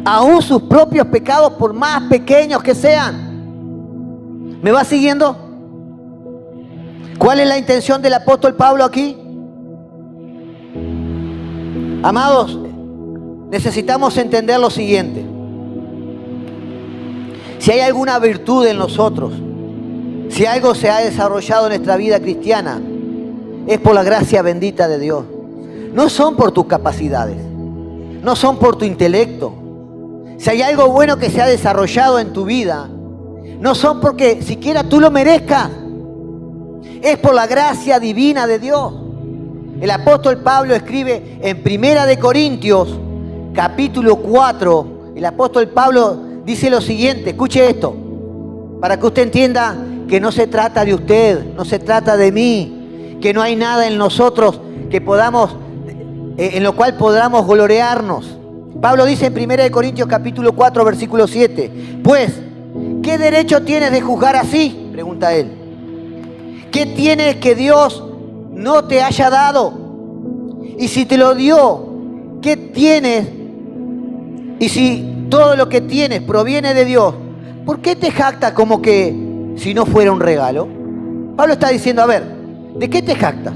Aún sus propios pecados, por más pequeños que sean. ¿Me va siguiendo? ¿Cuál es la intención del apóstol Pablo aquí? Amados, necesitamos entender lo siguiente. Si hay alguna virtud en nosotros, si algo se ha desarrollado en nuestra vida cristiana, es por la gracia bendita de Dios. No son por tus capacidades, no son por tu intelecto. Si hay algo bueno que se ha desarrollado en tu vida, no son porque siquiera tú lo merezcas. Es por la gracia divina de Dios. El apóstol Pablo escribe en 1 Corintios, capítulo 4. El apóstol Pablo dice lo siguiente, escuche esto, para que usted entienda que no se trata de usted, no se trata de mí, que no hay nada en nosotros que podamos, en lo cual podamos gloriarnos. Pablo dice en 1 Corintios, capítulo 4, versículo 7, pues, ¿qué derecho tienes de juzgar así? Pregunta él. ¿Qué tienes que Dios no te haya dado? Y si te lo dio, ¿qué tienes? Y si todo lo que tienes proviene de Dios, ¿por qué te jactas como que si no fuera un regalo? Pablo está diciendo, a ver, ¿de qué te jactas?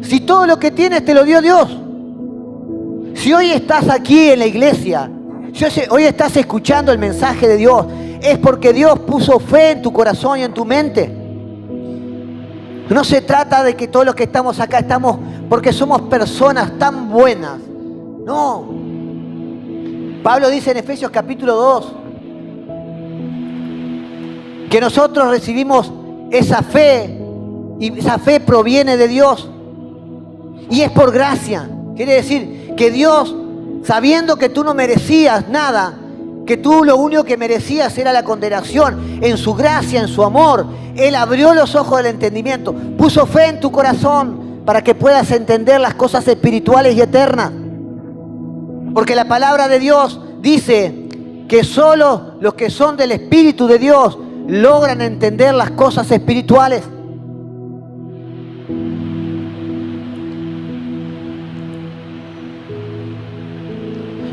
Si todo lo que tienes te lo dio Dios. Si hoy estás aquí en la iglesia, si hoy estás escuchando el mensaje de Dios, es porque Dios puso fe en tu corazón y en tu mente. No se trata de que todos los que estamos acá estamos porque somos personas tan buenas. No. Pablo dice en Efesios capítulo 2 que nosotros recibimos esa fe y esa fe proviene de Dios y es por gracia. Quiere decir que Dios, sabiendo que tú no merecías nada, que tú lo único que merecías era la condenación. En su gracia, en su amor, Él abrió los ojos del entendimiento, puso fe en tu corazón para que puedas entender las cosas espirituales y eternas. Porque la palabra de Dios dice que solo los que son del Espíritu de Dios logran entender las cosas espirituales.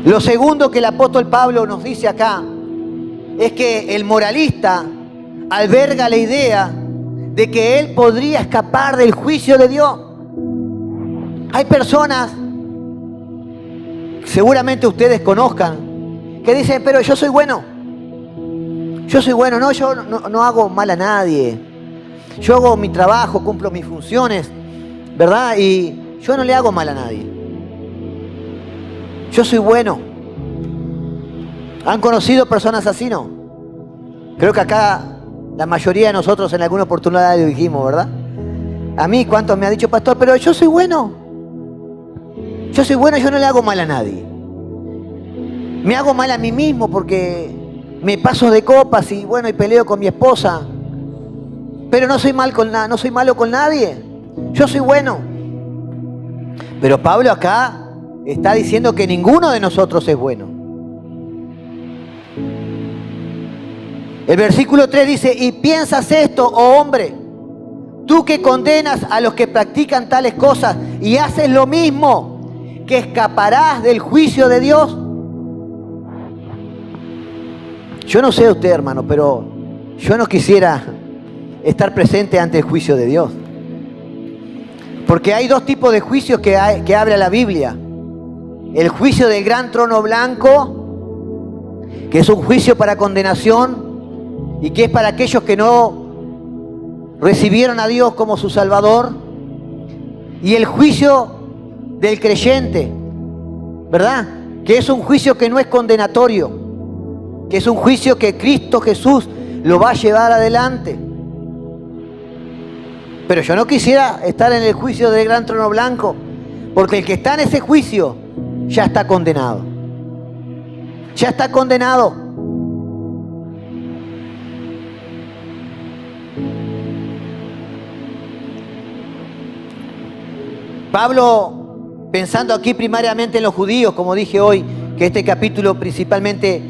Lo segundo que el apóstol Pablo nos dice acá es que el moralista alberga la idea de que él podría escapar del juicio de Dios. Hay personas, seguramente ustedes conozcan, que dicen, pero yo soy bueno. Yo soy bueno, no, yo no hago mal a nadie. Yo hago mi trabajo, cumplo mis funciones, ¿verdad? Y yo no le hago mal a nadie. Yo soy bueno. ¿Han conocido personas así, no? Creo que acá la mayoría de nosotros en alguna oportunidad lo dijimos, ¿verdad? A mí, ¿cuántos me ha dicho, pastor? Pero yo soy bueno. Yo soy bueno, yo no le hago mal a nadie. Me hago mal a mí mismo porque me paso de copas y bueno, y peleo con mi esposa. Pero no soy malo con nadie. Yo soy bueno. Pero Pablo acá está diciendo que ninguno de nosotros es bueno. El versículo 3 dice, y piensas esto, oh hombre, tú que condenas a los que practican tales cosas y haces lo mismo, que escaparás del juicio de Dios. Yo no sé usted, hermano, pero yo no quisiera estar presente ante el juicio de Dios. Porque hay dos tipos de juicios que habla la Biblia. El juicio del gran trono blanco, que es un juicio para condenación y que es para aquellos que no recibieron a Dios como su Salvador. Y el juicio del creyente, ¿verdad? Que es un juicio que no es condenatorio, que es un juicio que Cristo Jesús lo va a llevar adelante. Pero yo no quisiera estar en el juicio del gran trono blanco, porque el que está en ese juicio ya está condenado. Ya está condenado. Pablo, pensando aquí primariamente en los judíos, como dije hoy, que este capítulo principalmente,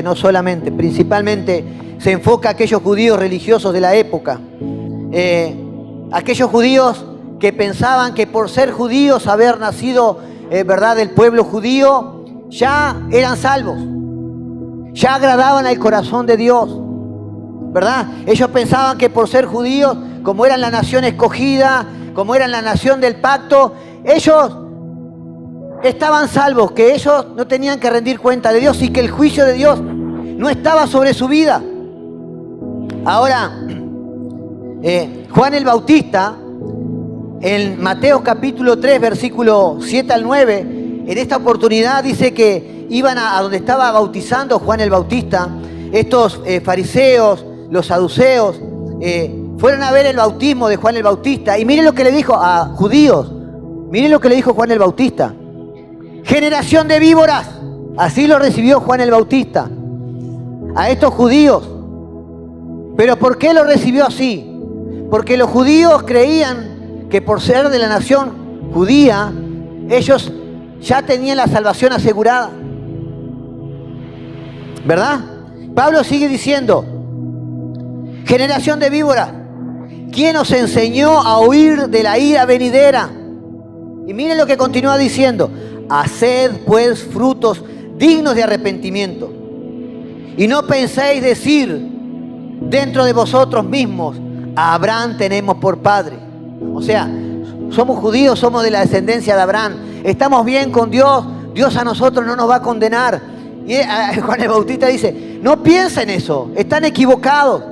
no solamente, principalmente se enfoca a aquellos judíos religiosos de la época. Aquellos judíos que pensaban que por ser judíos, haber nacido, ¿verdad?, del pueblo judío, ya eran salvos, ya agradaban al corazón de Dios, ¿verdad? Ellos pensaban que por ser judíos, como eran la nación escogida, como eran la nación del pacto, ellos estaban salvos, que ellos no tenían que rendir cuenta de Dios y que el juicio de Dios no estaba sobre su vida. Ahora, Juan el Bautista, en Mateo capítulo 3, versículo 7 al 9, en esta oportunidad dice que iban a donde estaba bautizando Juan el Bautista, estos fariseos, los saduceos, fueron a ver el bautismo de Juan el Bautista. Y miren lo que le dijo a judíos, miren lo que le dijo Juan el Bautista. Generación de víboras, así lo recibió Juan el Bautista a estos judíos. ¿Pero por qué lo recibió así? Porque los judíos creían que por ser de la nación judía, ellos ya tenían la salvación asegurada, ¿verdad? Pablo sigue diciendo, generación de víboras, ¿quién os enseñó a huir de la ira venidera? Y miren lo que continúa diciendo, haced pues frutos dignos de arrepentimiento. Y no penséis decir dentro de vosotros mismos, a Abraham tenemos por padre. O sea, somos judíos, somos de la descendencia de Abraham, estamos bien con Dios, Dios a nosotros no nos va a condenar. Y Juan el Bautista dice, no piensen eso, están equivocados.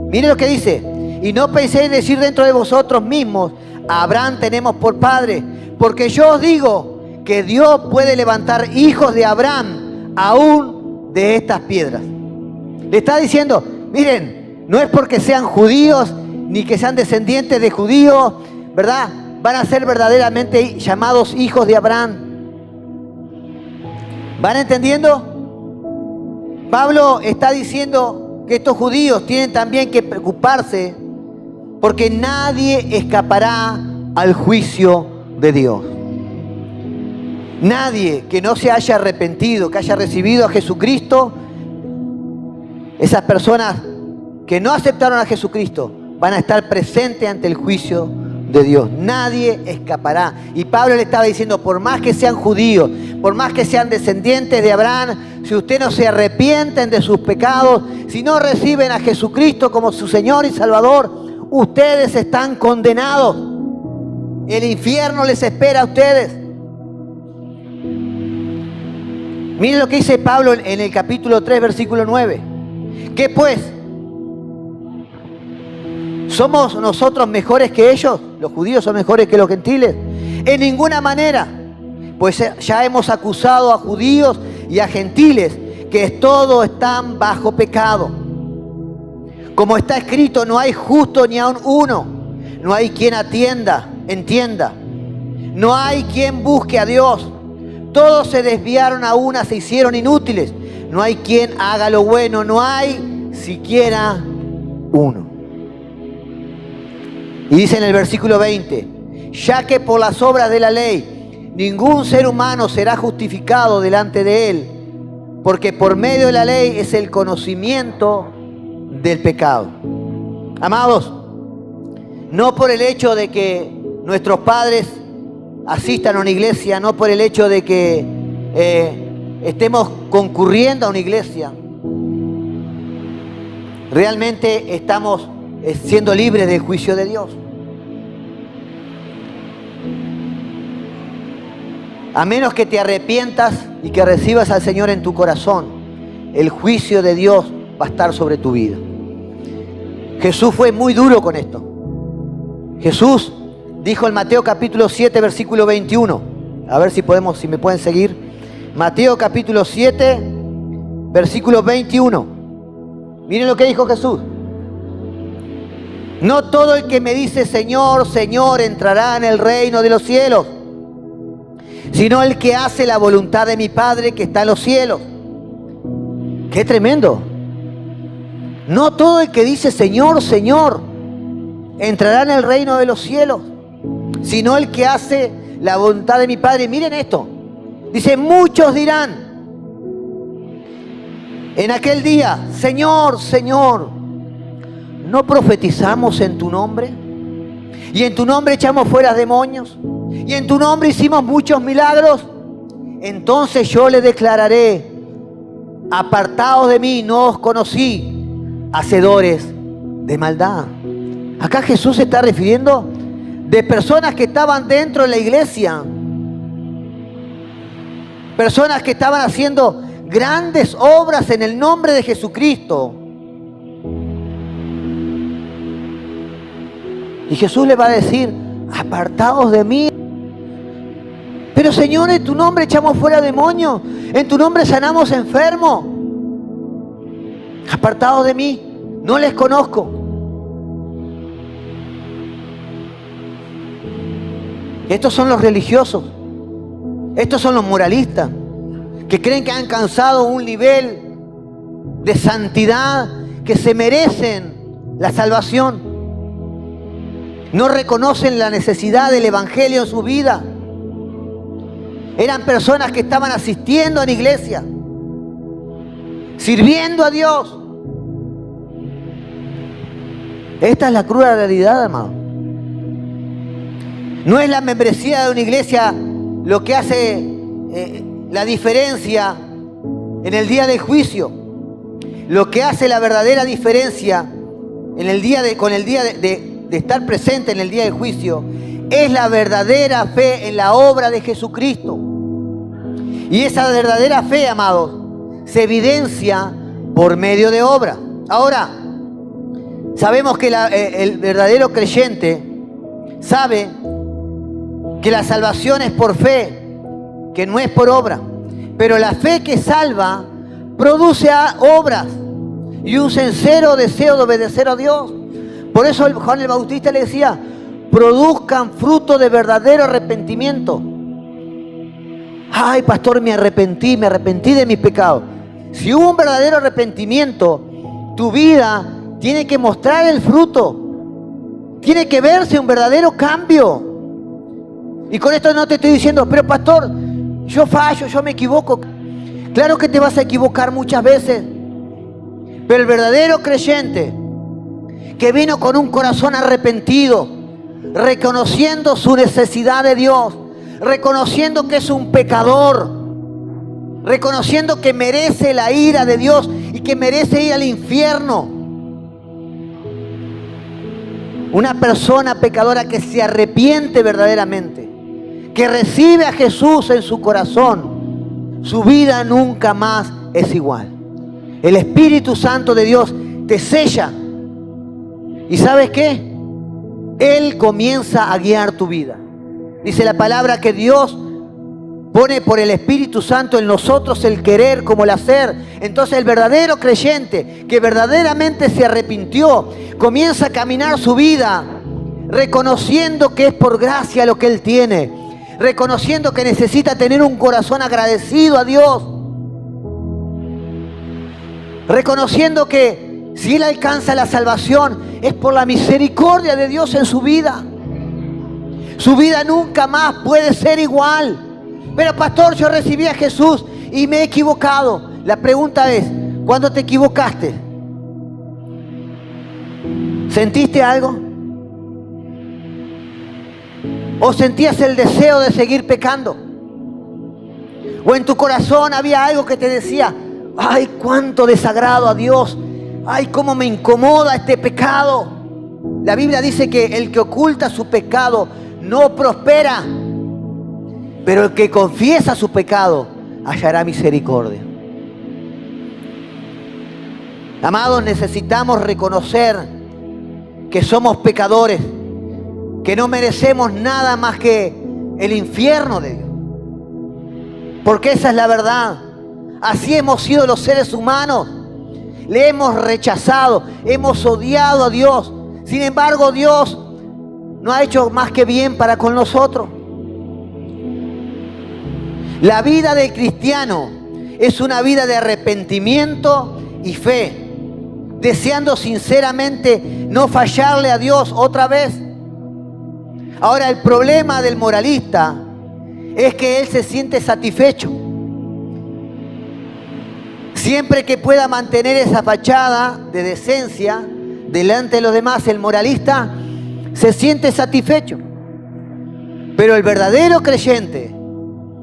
Miren lo que dice, y no penséis decir dentro de vosotros mismos, a Abraham tenemos por padre, porque yo os digo que Dios puede levantar hijos de Abraham aún de estas piedras. Le está diciendo, miren, no es porque sean judíos ni que sean descendientes de judíos, ¿verdad? Van a ser verdaderamente llamados hijos de Abraham. ¿Van entendiendo? Pablo está diciendo que estos judíos tienen también que preocuparse porque nadie escapará al juicio de Dios. Nadie que no se haya arrepentido, que haya recibido a Jesucristo, esas personas que no aceptaron a Jesucristo van a estar presentes ante el juicio de Dios. Nadie escapará. Y Pablo le estaba diciendo, por más que sean judíos, por más que sean descendientes de Abraham, si ustedes no se arrepienten de sus pecados, si no reciben a Jesucristo como su Señor y Salvador, ustedes están condenados. El infierno les espera a ustedes. Miren lo que dice Pablo en el capítulo 3, versículo 9. ¿Qué pues? ¿Somos nosotros mejores que ellos? ¿Los judíos son mejores que los gentiles? En ninguna manera. Pues ya hemos acusado a judíos y a gentiles que todos están bajo pecado. Como está escrito, no hay justo ni aun uno. No hay quien entienda. No hay quien busque a Dios. Todos se desviaron a una, se hicieron inútiles. No hay quien haga lo bueno, no hay siquiera uno. Y dice en el versículo 20, ya que por las obras de la ley ningún ser humano será justificado delante de él, porque por medio de la ley es el conocimiento del pecado. Amados, no por el hecho de que nuestros padres asistan a una iglesia, no por el hecho de que estemos concurriendo a una iglesia, realmente estamos siendo libres del juicio de Dios. A menos que te arrepientas y que recibas al Señor en tu corazón, el juicio de Dios va a estar sobre tu vida. Jesús fue muy duro con esto. Jesús dijo en Mateo capítulo 7, versículo 21. A ver si me pueden seguir. Mateo capítulo 7, versículo 21. Miren lo que dijo Jesús. No todo el que me dice Señor, Señor entrará en el reino de los cielos, sino el que hace la voluntad de mi Padre que está en los cielos. ¡Qué tremendo! No todo el que dice Señor, Señor entrará en el reino de los cielos, sino el que hace la voluntad de mi Padre. Miren esto. Dice, muchos dirán en aquel día, Señor, Señor, ¿no profetizamos en tu nombre? Y en tu nombre echamos fuera demonios. Y en tu nombre hicimos muchos milagros. Entonces yo le declararé, apartaos de mí, no os conocí, hacedores de maldad. Acá Jesús se está refiriendo de personas que estaban dentro de la iglesia. Personas que estaban haciendo grandes obras en el nombre de Jesucristo. Y Jesús le va a decir, apartaos de mí. Pero Señor, en tu nombre echamos fuera demonios. En tu nombre sanamos enfermos. Apartaos de mí, no les conozco. Estos son los religiosos. Estos son los moralistas que creen que han alcanzado un nivel de santidad que se merecen la salvación. No reconocen la necesidad del evangelio en su vida. Eran personas que estaban asistiendo a la iglesia, sirviendo a Dios. Esta es la cruda realidad, amado. No es la membresía de una iglesia lo que hace la diferencia en el día del juicio. Lo que hace la verdadera diferencia en el día de estar presente en el día del juicio es la verdadera fe en la obra de Jesucristo. Y esa verdadera fe, amados, se evidencia por medio de obra. Ahora, sabemos que el verdadero creyente sabe que la salvación es por fe, que no es por obra. Pero la fe que salva produce obras y un sincero deseo de obedecer a Dios. Por eso Juan el Bautista le decía, produzcan fruto de verdadero arrepentimiento. Ay, pastor, me arrepentí de mis pecados. Si hubo un verdadero arrepentimiento, tu vida tiene que mostrar el fruto. Tiene que verse un verdadero cambio. Y con esto no te estoy diciendo, pero pastor, yo fallo, yo me equivoco. Claro que te vas a equivocar muchas veces. Pero el verdadero creyente que vino con un corazón arrepentido, reconociendo su necesidad de Dios, reconociendo que es un pecador, reconociendo que merece la ira de Dios y que merece ir al infierno. Una persona pecadora que se arrepiente verdaderamente, que recibe a Jesús en su corazón, su vida nunca más es igual. El Espíritu Santo de Dios te sella. ¿Y sabes qué? Él comienza a guiar tu vida. Dice la palabra que Dios pone por el Espíritu Santo en nosotros el querer como el hacer. Entonces el verdadero creyente que verdaderamente se arrepintió, comienza a caminar su vida reconociendo que es por gracia lo que él tiene, reconociendo que necesita tener un corazón agradecido a Dios, reconociendo que si él alcanza la salvación es por la misericordia de Dios en su vida. Su vida nunca más puede ser igual. Pero pastor, yo recibí a Jesús y me he equivocado. La pregunta es, ¿cuándo te equivocaste? ¿Sentiste algo? ¿O sentías el deseo de seguir pecando? ¿O en tu corazón había algo que te decía, ay, cuánto desagrado a Dios, ay, cómo me incomoda este pecado? La Biblia dice que el que oculta su pecado no prospera, pero el que confiesa su pecado hallará misericordia. Amados, necesitamos reconocer que somos pecadores, que no merecemos nada más que el infierno de Dios. Porque esa es la verdad. Así hemos sido los seres humanos. Le hemos rechazado, hemos odiado a Dios. Sin embargo, Dios no ha hecho más que bien para con nosotros. La vida del cristiano es una vida de arrepentimiento y fe, deseando sinceramente no fallarle a Dios otra vez. Ahora, el problema del moralista es que él se siente satisfecho. Siempre que pueda mantener esa fachada de decencia delante de los demás, el moralista se siente satisfecho. Pero el verdadero creyente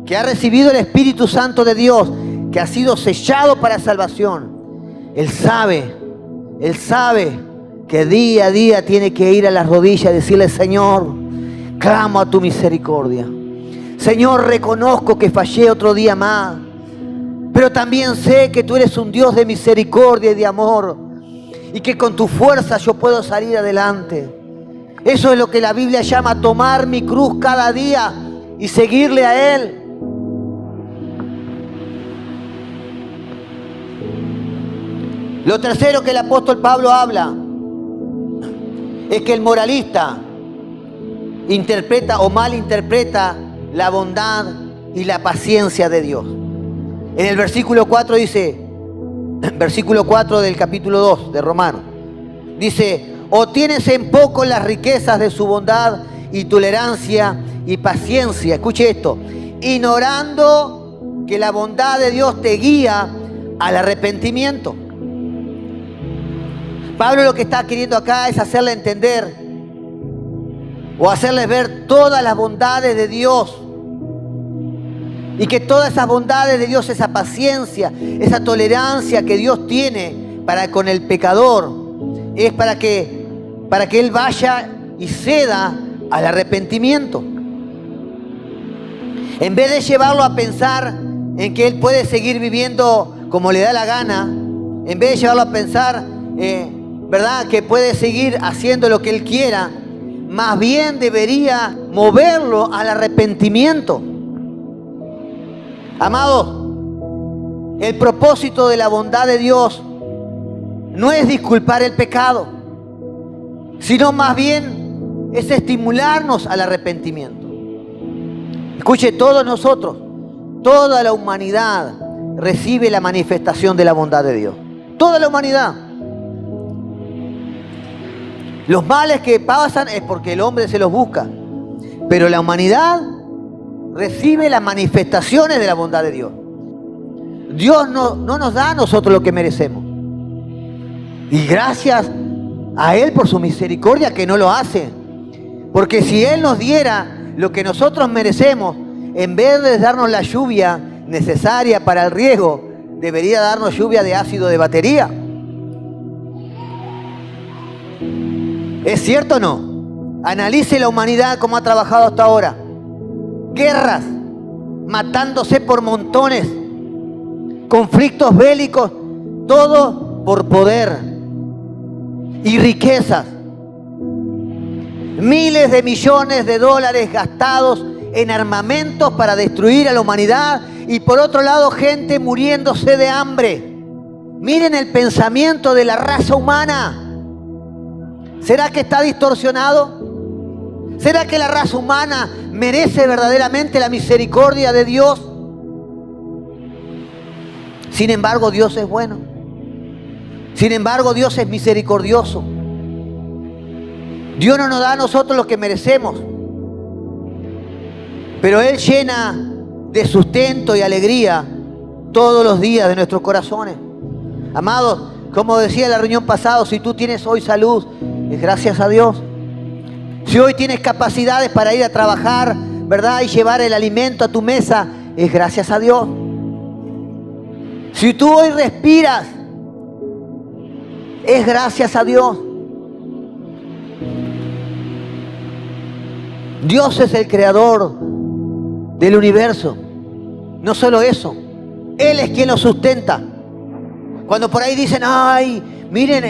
que ha recibido el Espíritu Santo de Dios, que ha sido sellado para salvación, él sabe que día a día tiene que ir a las rodillas y decirle, Señor, clamo a tu misericordia. Señor, reconozco que fallé otro día más, pero también sé que tú eres un Dios de misericordia y de amor, y que con tu fuerza yo puedo salir adelante. Eso es lo que la Biblia llama tomar mi cruz cada día y seguirle a Él. Lo tercero que el apóstol Pablo habla es que el moralista interpreta o malinterpreta la bondad y la paciencia de Dios. En el versículo 4 dice, versículo 4 del capítulo 2 de Romanos, dice, o tienes en poco las riquezas de su bondad y tolerancia y paciencia. Escuche esto, ignorando que la bondad de Dios te guía al arrepentimiento. Pablo lo que está queriendo acá es hacerle entender o hacerles ver todas las bondades de Dios. Y que todas esas bondades de Dios, esa paciencia, esa tolerancia que Dios tiene para con el pecador, es para que Él vaya y ceda al arrepentimiento. En vez de llevarlo a pensar en que Él puede seguir viviendo como le da la gana, en vez de llevarlo a pensar, ¿verdad?, que puede seguir haciendo lo que Él quiera, más bien debería moverlo al arrepentimiento. Amados, el propósito de la bondad de Dios no es disculpar el pecado, sino más bien es estimularnos al arrepentimiento. Escuche, todos nosotros, toda la humanidad recibe la manifestación de la bondad de Dios. Toda la humanidad. Los males que pasan es porque el hombre se los busca. Pero la humanidad recibe las manifestaciones de la bondad de Dios. Dios no nos da a nosotros lo que merecemos. Y gracias a Él por su misericordia que no lo hace. Porque si Él nos diera lo que nosotros merecemos, en vez de darnos la lluvia necesaria para el riego, debería darnos lluvia de ácido de batería. ¿Es cierto o no? Analice la humanidad como ha trabajado hasta ahora. Guerras, matándose por montones, conflictos bélicos, todo por poder y riquezas. Miles de millones de dólares gastados en armamentos para destruir a la humanidad y por otro lado gente muriéndose de hambre. Miren el pensamiento de la raza humana. ¿Será que está distorsionado? ¿Será que la raza humana merece verdaderamente la misericordia de Dios? Sin embargo, Dios es bueno. Sin embargo, Dios es misericordioso. Dios no nos da a nosotros lo que merecemos, pero Él llena de sustento y alegría todos los días de nuestros corazones. Amados, como decía en la reunión pasada, si tú tienes hoy salud, es gracias a Dios. Si hoy tienes capacidades para ir a trabajar, ¿verdad? Y llevar el alimento a tu mesa, es gracias a Dios. Si tú hoy respiras, es gracias a Dios. Dios es el creador del universo. No solo eso, Él es quien lo sustenta. Cuando por ahí dicen, ay, miren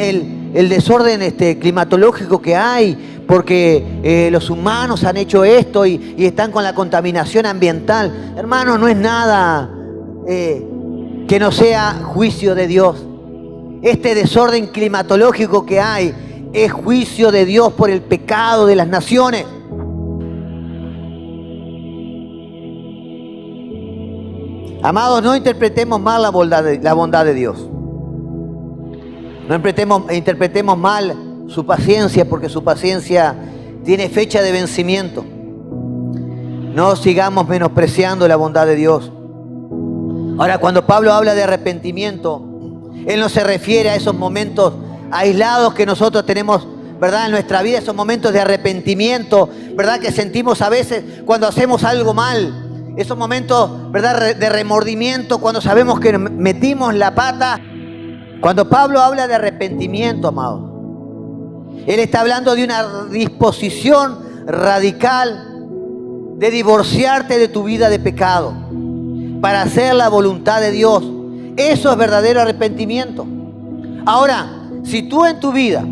el desorden climatológico que hay, porque los humanos han hecho esto y están con la contaminación ambiental. Hermano, no es nada que no sea juicio de Dios. Este desorden climatológico que hay es juicio de Dios por el pecado de las naciones. Amados, no interpretemos mal la bondad de Dios. No interpretemos mal su paciencia, porque su paciencia tiene fecha de vencimiento. No sigamos menospreciando la bondad de Dios. Ahora, cuando Pablo habla de arrepentimiento, él no se refiere a esos momentos aislados que nosotros tenemos, ¿verdad?, en nuestra vida, esos momentos de arrepentimiento, ¿verdad?, que sentimos a veces cuando hacemos algo mal. Esos momentos, ¿verdad?, de remordimiento cuando sabemos que metimos la pata. Cuando Pablo habla de arrepentimiento, amado, él está hablando de una disposición radical de divorciarte de tu vida de pecado para hacer la voluntad de Dios. Eso es verdadero arrepentimiento. Ahora, si tú en tu vida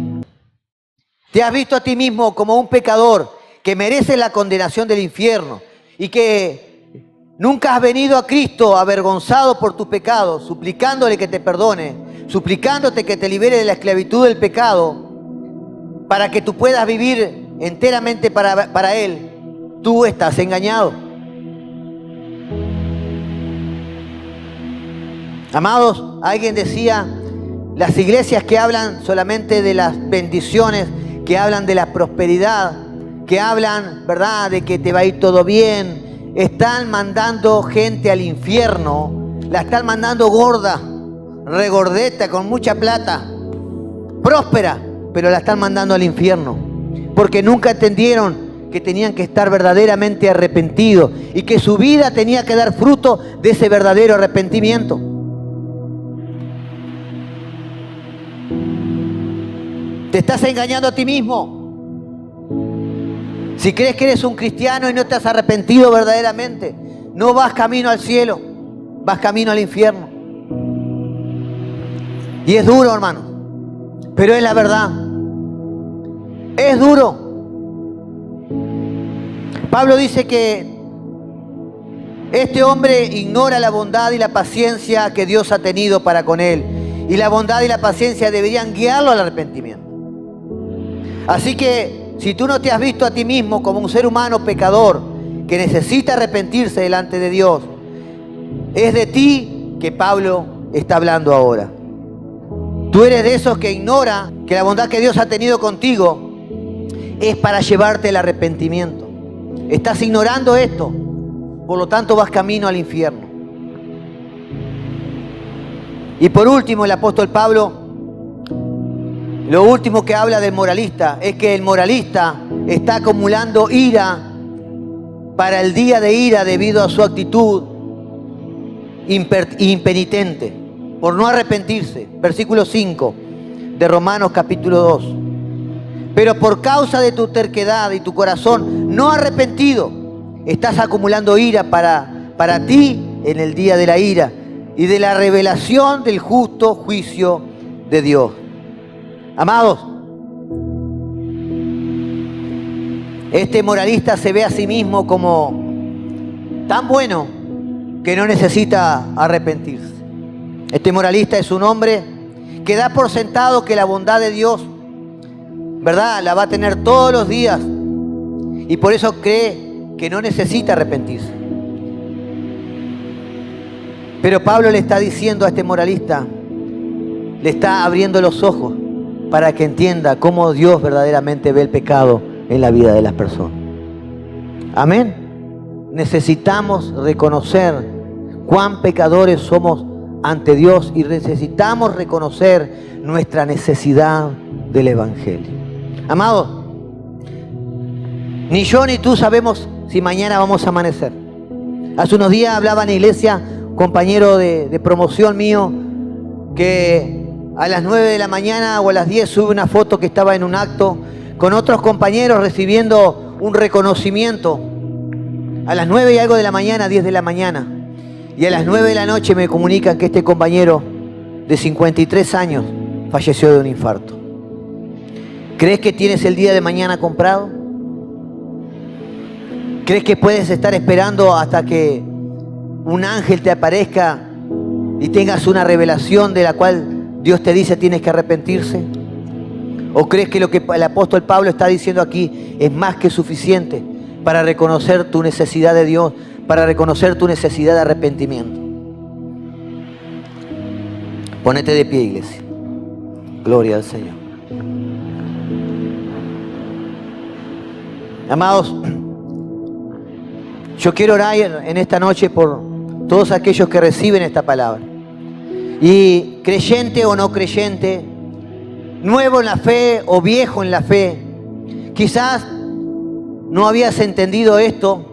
te has visto a ti mismo como un pecador que merece la condenación del infierno y que nunca has venido a Cristo avergonzado por tus pecados, suplicándole que te perdone, suplicándote que te libere de la esclavitud del pecado, para que tú puedas vivir enteramente para Él, tú estás engañado. Amados, alguien decía, las iglesias que hablan solamente de las bendiciones, que hablan de la prosperidad, que hablan, ¿verdad?, de que te va a ir todo bien, están mandando gente al infierno, la están mandando gorda, regordeta, con mucha plata, próspera, pero la están mandando al infierno, porque nunca entendieron que tenían que estar verdaderamente arrepentidos y que su vida tenía que dar fruto de ese verdadero arrepentimiento. Te estás engañando a ti mismo. Si crees que eres un cristiano y no te has arrepentido verdaderamente, no vas camino al cielo, vas camino al infierno. Y es duro, hermano, pero es la verdad. Es duro. Pablo dice que este hombre ignora la bondad y la paciencia que Dios ha tenido para con él. Y la bondad y la paciencia deberían guiarlo al arrepentimiento. Así que si tú no te has visto a ti mismo como un ser humano pecador que necesita arrepentirse delante de Dios, es de ti que Pablo está hablando ahora. Tú eres de esos que ignora que la bondad que Dios ha tenido contigo es para llevarte el arrepentimiento. Estás ignorando esto, por lo tanto vas camino al infierno. Y por último, el apóstol Pablo, lo último que habla del moralista es que el moralista está acumulando ira para el día de ira debido a su actitud impenitente, por no arrepentirse. Versículo 5 de Romanos capítulo 2. Pero por causa de tu terquedad y tu corazón no arrepentido, estás acumulando ira para ti en el día de la ira y de la revelación del justo juicio de Dios. Amados, este moralista se ve a sí mismo como tan bueno que no necesita arrepentirse. Este moralista es un hombre que da por sentado que la bondad de Dios, ¿verdad?, la va a tener todos los días y por eso cree que no necesita arrepentirse. Pero Pablo le está diciendo a este moralista, le está abriendo los ojos para que entienda cómo Dios verdaderamente ve el pecado en la vida de las personas. Amén. Necesitamos reconocer cuán pecadores somos ante Dios y necesitamos reconocer nuestra necesidad del Evangelio. Amados, ni yo ni tú sabemos si mañana vamos a amanecer. Hace unos días hablaba en la iglesia, compañero de promoción mío, que a las 9 de la mañana o a las 10 sube una foto que estaba en un acto con otros compañeros recibiendo un reconocimiento. A las 9 y algo de la mañana, 10 de la mañana. Y a las 9 de la noche me comunican que este compañero de 53 años falleció de un infarto. ¿Crees que tienes el día de mañana comprado? ¿Crees que puedes estar esperando hasta que un ángel te aparezca y tengas una revelación de la cual Dios te dice tienes que arrepentirse? ¿O crees que lo que el apóstol Pablo está diciendo aquí es más que suficiente para reconocer tu necesidad de Dios, para reconocer tu necesidad de arrepentimiento? Ponete de pie, iglesia. Gloria al Señor. Amados, yo quiero orar en esta noche por todos aquellos que reciben esta palabra. Y creyente o no creyente, nuevo en la fe o viejo en la fe, quizás no habías entendido esto,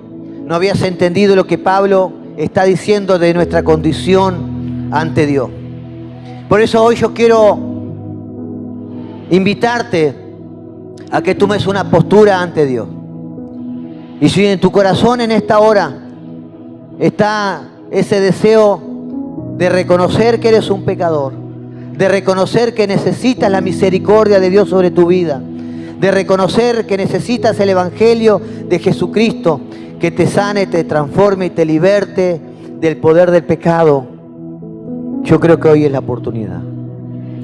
no habías entendido lo que Pablo está diciendo de nuestra condición ante Dios. Por eso hoy yo quiero invitarte a que tomes una postura ante Dios. Y si en tu corazón en esta hora está ese deseo de reconocer que eres un pecador, de reconocer que necesitas la misericordia de Dios sobre tu vida, de reconocer que necesitas el Evangelio de Jesucristo, que te sane, te transforme y te liberte del poder del pecado, yo creo que hoy es la oportunidad.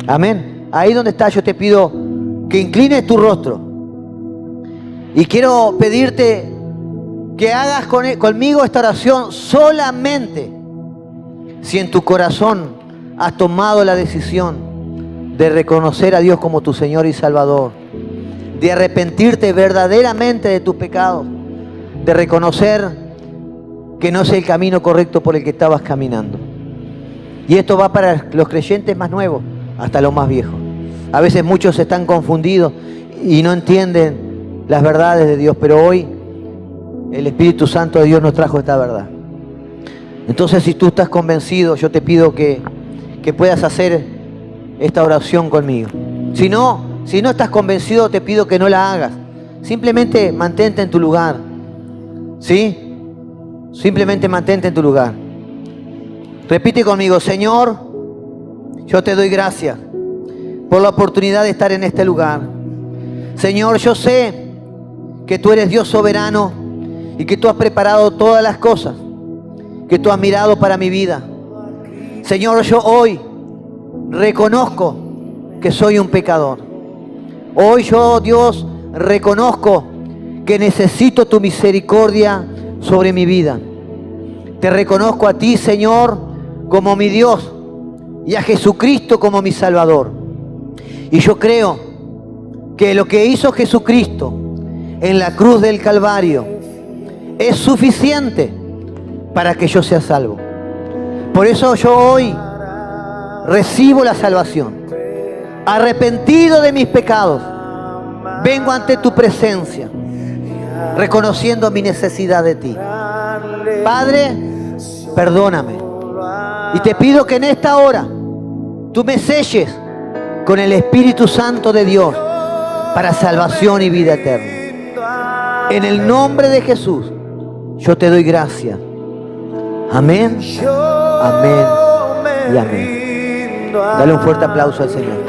Amén. Ahí donde estás, yo te pido que inclines tu rostro. Y quiero pedirte que hagas conmigo esta oración solamente si en tu corazón has tomado la decisión de reconocer a Dios como tu Señor y Salvador, de arrepentirte verdaderamente de tus pecados, de reconocer que no es el camino correcto por el que estabas caminando. Y esto va para los creyentes más nuevos hasta los más viejos. A veces muchos están confundidos y no entienden las verdades de Dios, pero hoy el Espíritu Santo de Dios nos trajo esta verdad. Entonces, si tú estás convencido, yo te pido que puedas hacer esta oración conmigo. Si no estás convencido, te pido que no la hagas. Simplemente mantente en tu lugar. ¿Sí? Simplemente mantente en tu lugar. Repite conmigo: Señor, yo te doy gracias por la oportunidad de estar en este lugar. Señor, yo sé que tú eres Dios soberano y que tú has preparado todas las cosas que tú has mirado para mi vida. Señor, yo hoy reconozco que soy un pecador. Hoy yo, Dios, reconozco que necesito tu misericordia sobre mi vida. Te reconozco a ti, Señor, como mi Dios y a Jesucristo como mi Salvador. Y yo creo que lo que hizo Jesucristo en la cruz del Calvario es suficiente para que yo sea salvo. Por eso yo hoy recibo la salvación. Arrepentido de mis pecados, vengo ante tu presencia, reconociendo mi necesidad de ti. Padre, perdóname. Y te pido que en esta hora tú me selles con el Espíritu Santo de Dios para salvación y vida eterna. En el nombre de Jesús, yo te doy gracias. Amén, amén y amén. Dale un fuerte aplauso al Señor.